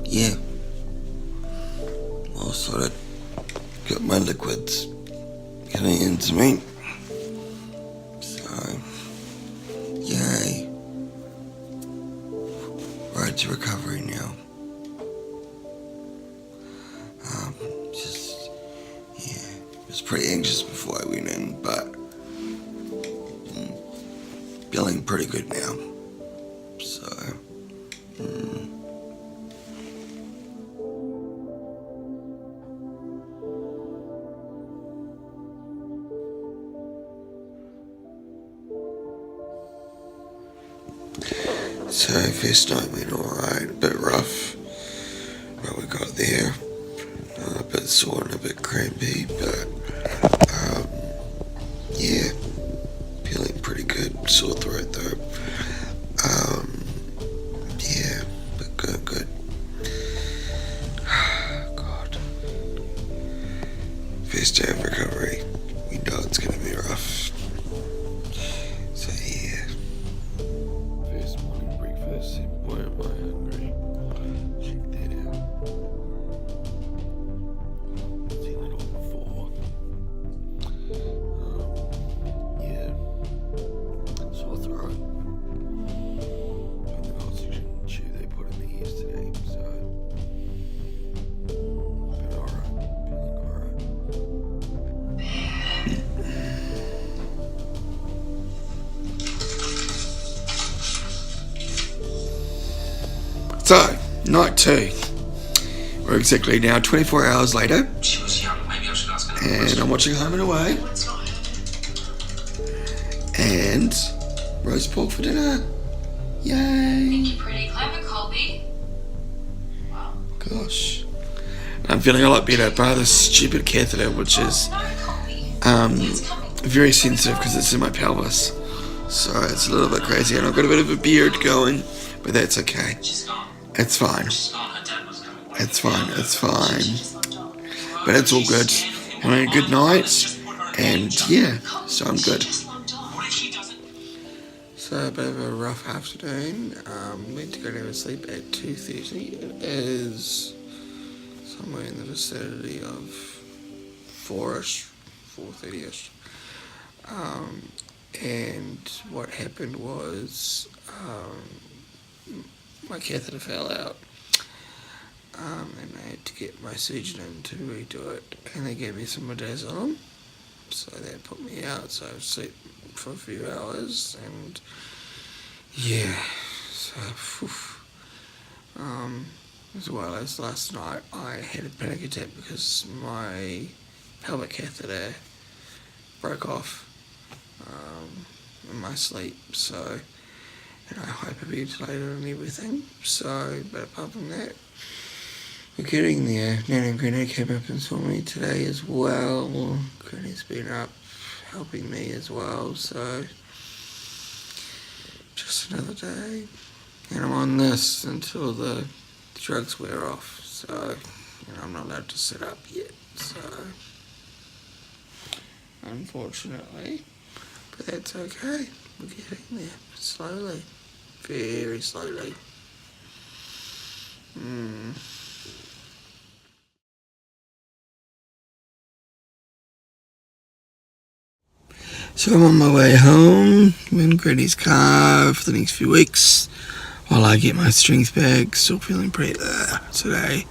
Yeah. Well, sort of got my liquids getting into me. So, yay. Road to recovery now. I was pretty anxious before I went in, but feeling pretty good now. So, So first night went alright, a bit rough, but we got there. A bit sore and a bit crampy, but yeah, feeling pretty good. Sore throat though. Yeah, but good. God. First day of recovery. We know it's gonna be rough. So yeah. First morning breakfast, and boy am I hungry. Check that out. Seen it all before. Yeah. Sore throat. And the oxygen tube they put in the ears today, so but alright, feeling alright. So, night 2. We're exactly now 24 hours later, and I'm watching Home and Away, and roast pork for dinner. Yay! Thank you, pretty clever, Colby. Wow. Gosh, I'm feeling a lot better. Bar this stupid catheter, which is No, Colby. very sensitive because it's in my pelvis, so it's a little bit crazy, and I've got a bit of a beard going, but that's okay. It's fine. It's fine. But it's all good. Having a good night, and yeah, so I'm good. So a bit of a rough afternoon. Went to go to sleep at 2:30. It is somewhere in the vicinity of 4:30ish. And what happened was my catheter fell out, and I had to get my surgeon in to redo it, and they gave me some midazolam, so that put me out, so I was asleep for a few hours, and yeah, so as well as last night I had a panic attack because my pelvic catheter broke off in my sleep, so, and I hyperventilated and everything, so, but apart from that, we're getting there. Nan and Granny came up and saw me today as well. Granny's been up helping me as well, so just another day. And I'm on this until the drugs wear off, so, and I'm not allowed to sit up yet, so, unfortunately, but that's okay. We're getting there, slowly, very slowly. So I'm on my way home. I'm in Granny's car for the next few weeks while I get my strength back. Still feeling pretty today.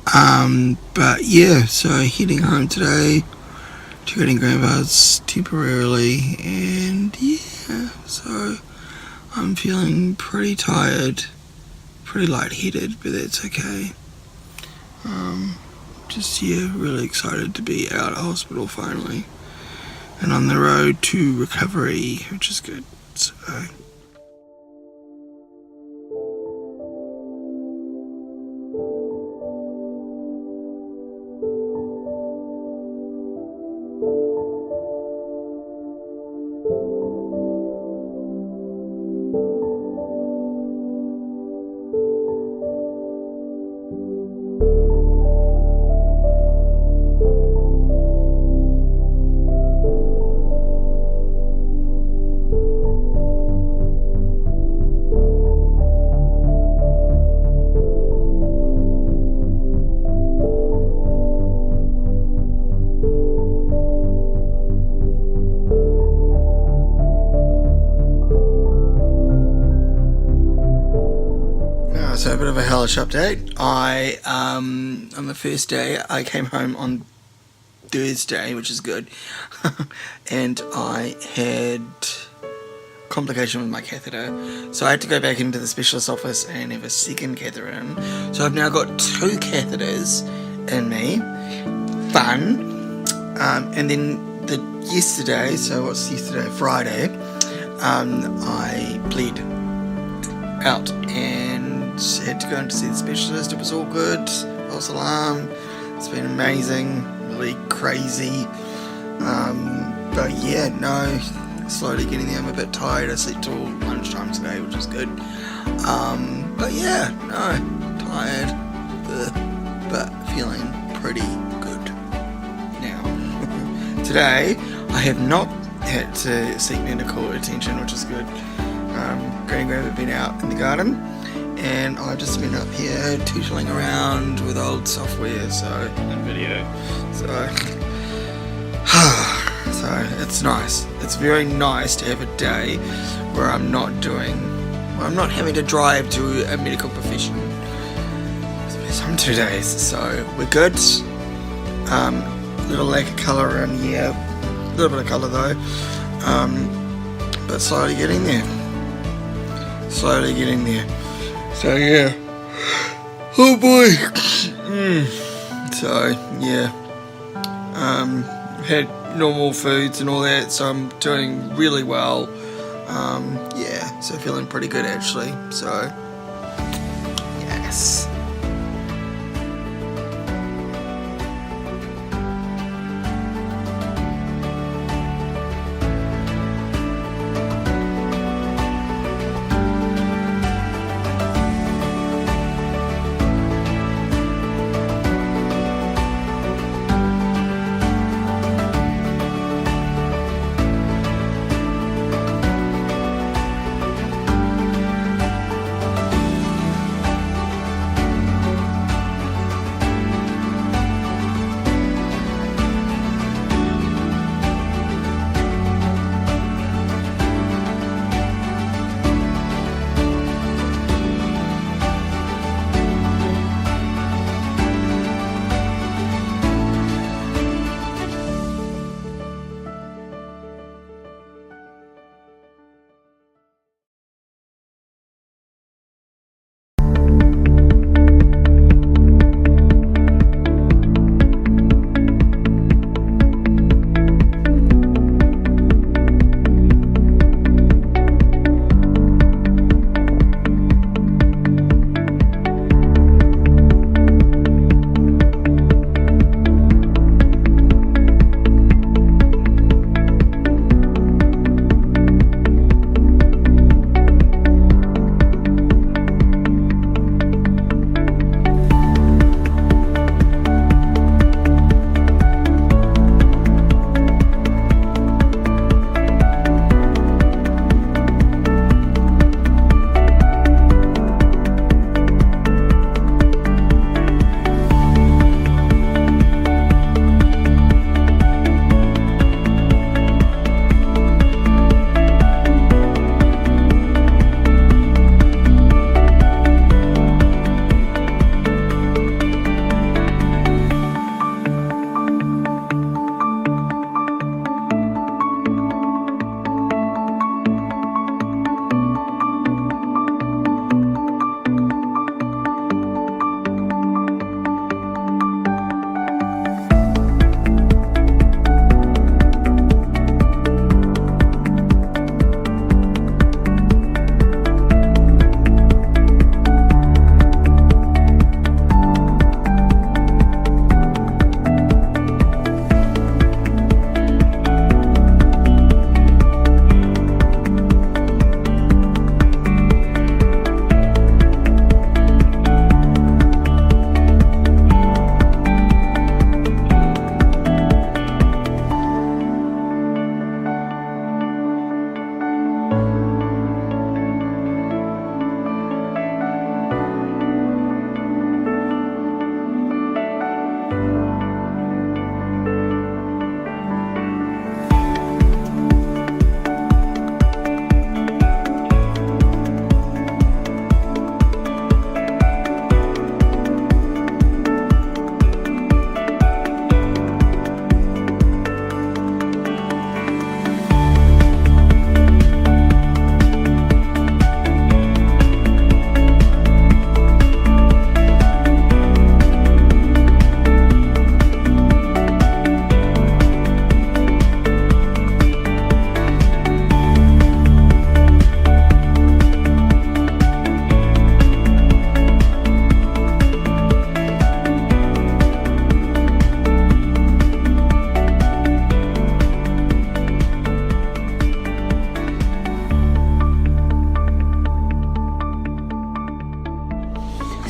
But yeah, so heading home today to Granny Grandpa's temporarily, and yeah, so I'm feeling pretty tired, pretty lightheaded, but that's okay. Just yeah, really excited to be out of hospital finally, and on the road to recovery, which is good. So. So a bit of a hellish update. On the first day, I came home on Thursday, which is good, and I had complication with my catheter, so I had to go back into the specialist office and have a second catheter in. So I've now got 2 catheters in me. Fun. And then yesterday, so what's yesterday? Friday, I bled out and had to go in to see the specialist. It was all good. False alarm. It's been amazing. Really crazy. But yeah, no. Slowly getting there. I'm a bit tired. I slept till lunchtime today, which is good. But yeah, no, tired, but feeling pretty good now. Today, I have not had to seek medical attention, which is good. Granny and Grandpa have been out in the garden, and I've just been up here tootling around with old software, and video. So it's nice. It's very nice to have a day where I'm not having to drive to a medical profession. Some 2 days, so we're good. Little lack of colour around here. A little bit of colour though. But slowly getting there. So yeah. Oh boy. So yeah. Had normal foods and all that, so I'm doing really well. Yeah, so feeling pretty good actually. So yes.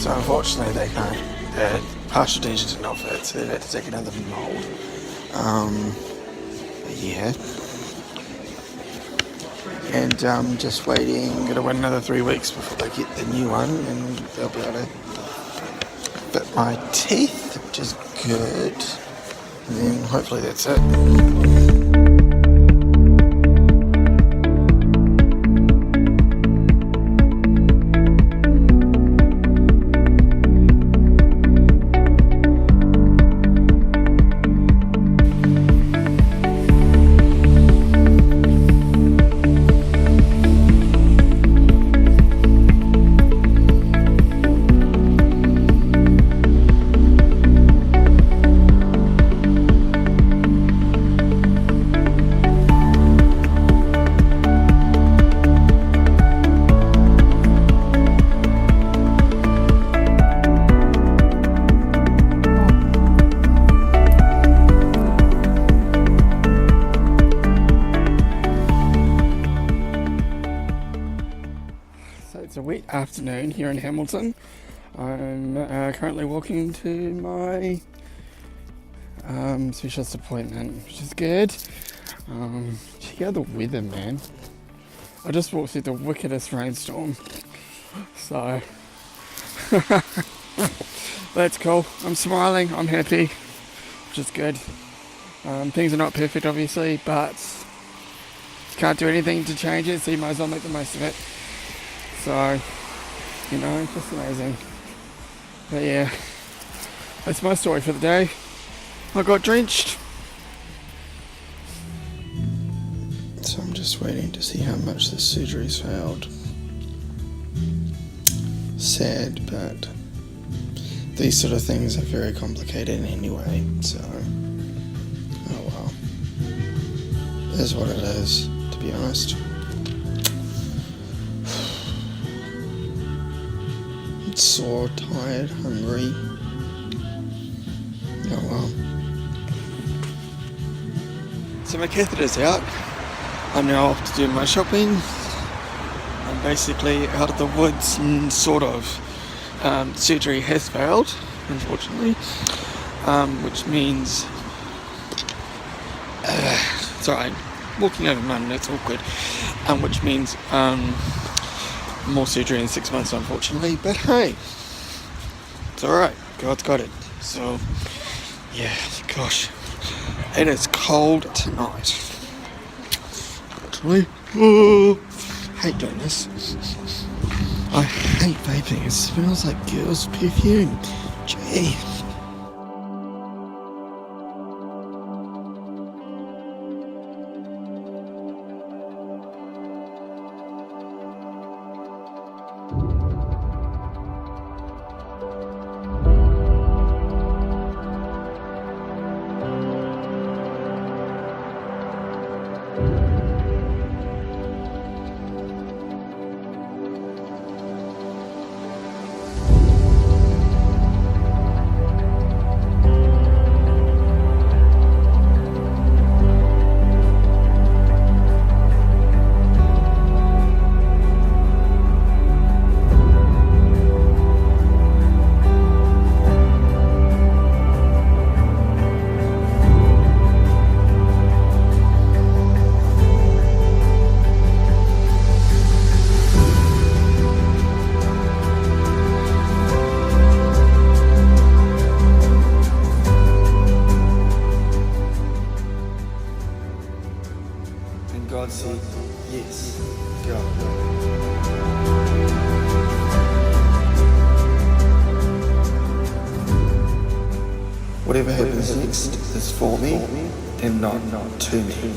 So unfortunately they can't, the partial dentures did not fit, so they've had to take another mould. Yeah. And just waiting, gotta wait another 3 weeks before they get the new one, and they'll be able to fit my teeth, which is good. And then hopefully that's it. It's a wet afternoon here in Hamilton. I'm currently walking to my specialist appointment, which is good. Check out the weather, man. I just walked through the wickedest rainstorm, so that's cool. I'm smiling, I'm happy, which is good. Things are not perfect, obviously, but can't do anything to change it, so you might as well make the most of it. So, you know, just amazing. But yeah, that's my story for the day. I got drenched. So I'm just waiting to see how much the surgery's failed. Sad, but these sort of things are very complicated anyway, so oh well. It is what it is, to be honest. Sore, tired, hungry. Oh well. So my catheter's out. I'm now off to do my shopping. I'm basically out of the woods and sort of. Surgery has failed, unfortunately. Which means sorry, walking over mud, that's awkward. Which means more surgery in 6 months, unfortunately, but hey, it's alright, God's got it. So yeah, gosh, it is cold tonight, unfortunately. Oh, hate doing this. I hate vaping, it smells like girls' perfume. Gee. God said, yes, go. Whatever happens next is for me and not to me.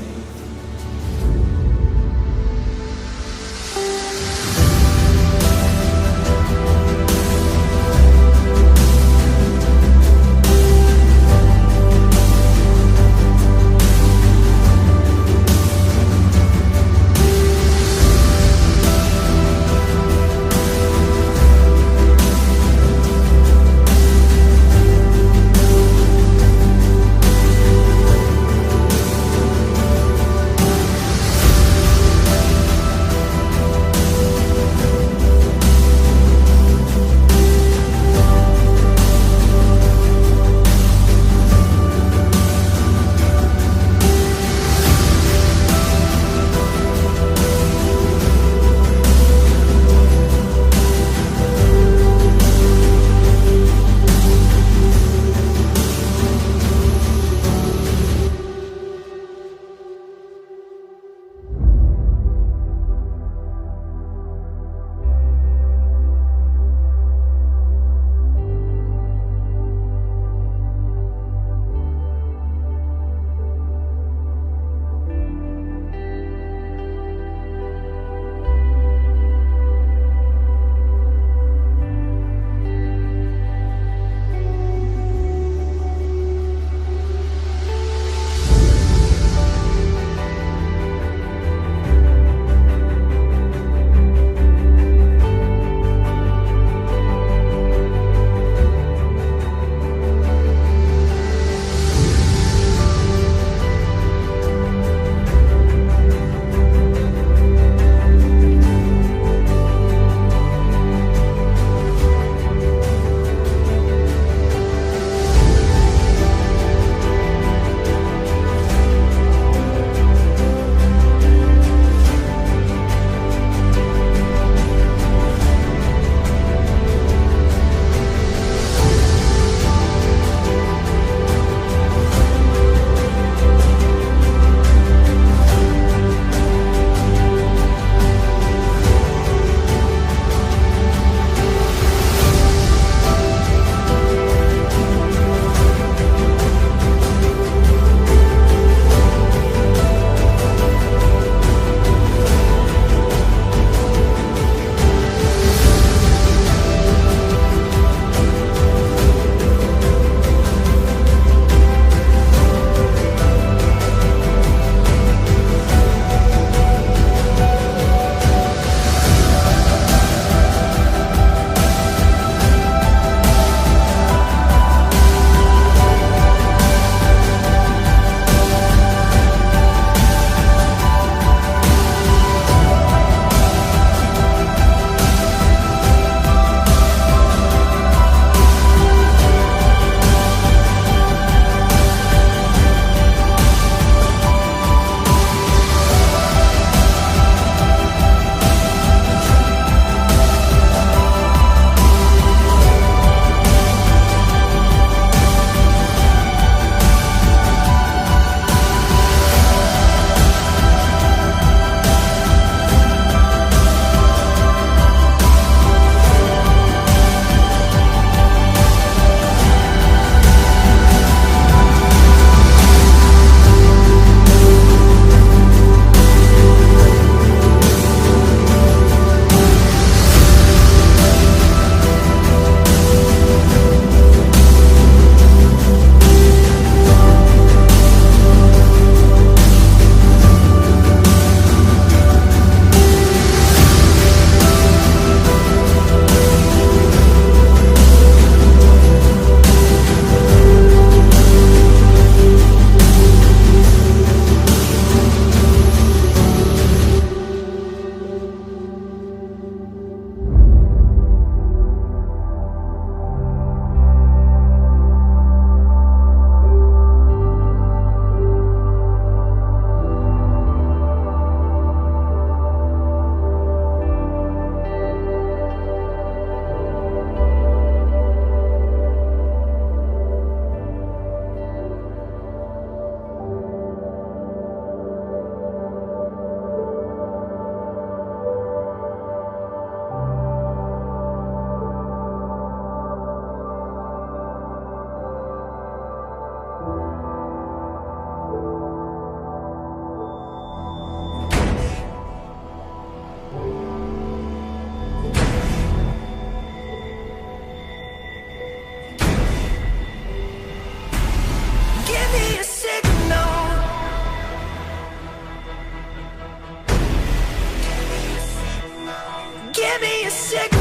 signal.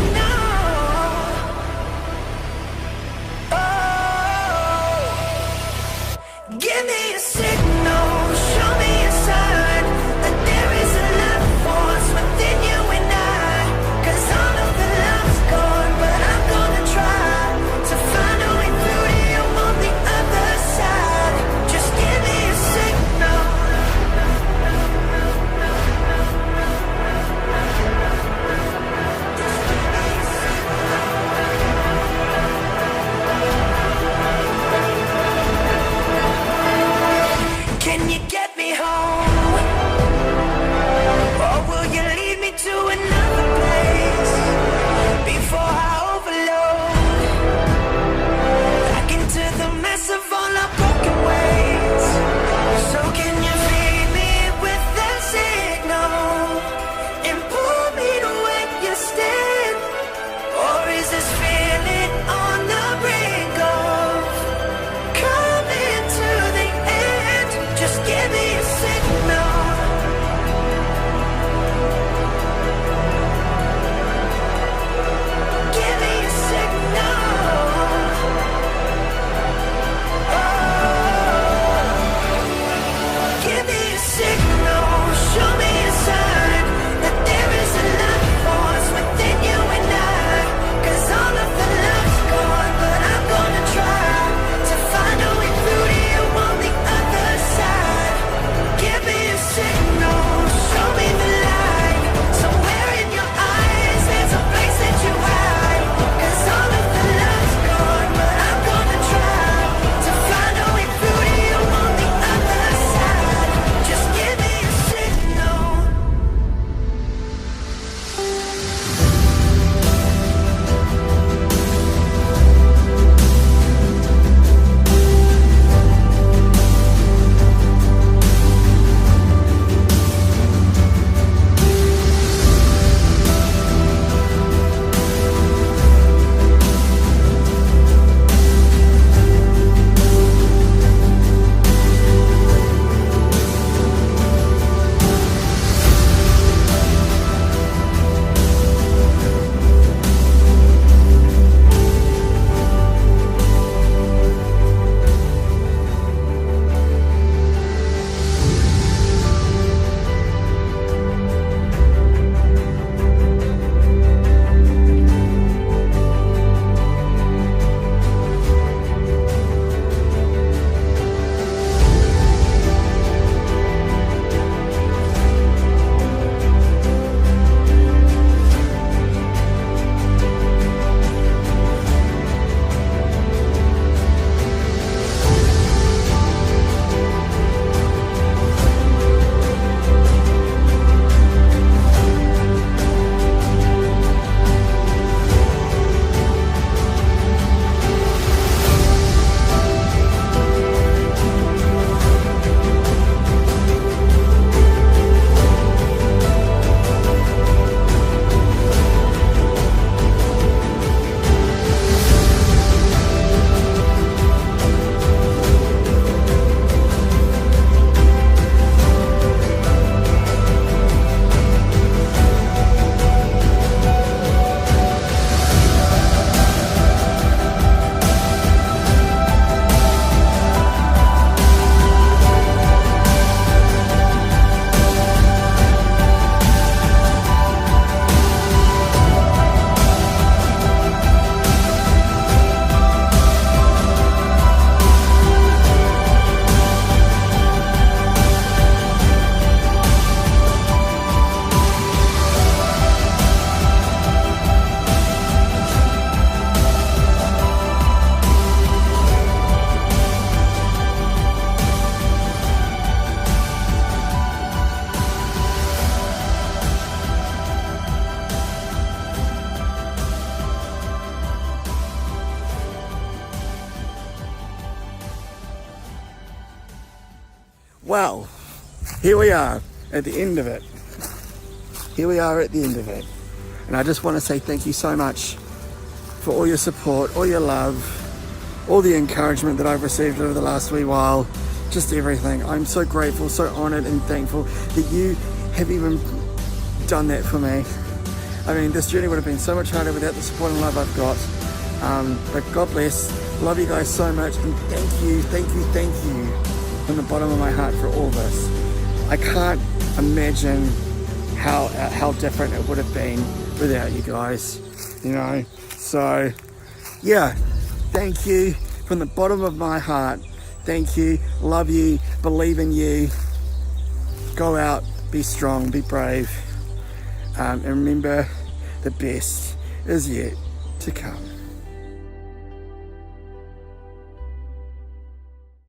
Oh, give me a signal. Show me a sign that there is a life force within you and I. 'Cause all of the love's gone, but I'm gonna try to find a way through to you on the other side. Just give me a signal. Can you get me home? Or will you lead me to another place before I overload? Back into the mess of all our broken ways. So can you feed me with that signal and pull me to where you stand? Or is this feeling on the brink of coming to the end? Just give me a signal. Give me a signal. Oh, give me a signal. Show me a sign that there is a life force within you and I. 'Cause all of the love's gone, but I'm gonna try to find a way through to you on the other side. Give me a signal. Show me the light. Somewhere in your eyes there's a place that you hide. 'Cause all of the love's gone, but I'm gonna try to find a way through to you on the other side. Just give me a signal. Well, here we are at the end of it. Here we are at the end of it. And I just want to say thank you so much for all your support, all your love, all the encouragement that I've received over the last wee while, just everything. I'm so grateful, so honoured and thankful that you have even done that for me. I mean, this journey would have been so much harder without the support and love I've got. But God bless. Love you guys so much, and thank you from the bottom of my heart for all this. I can't imagine how different it would have been without you guys, you know. So yeah, thank you from the bottom of my heart. Thank you, love you, believe in you. Go out, be strong, be brave, and remember, the best is yet to come.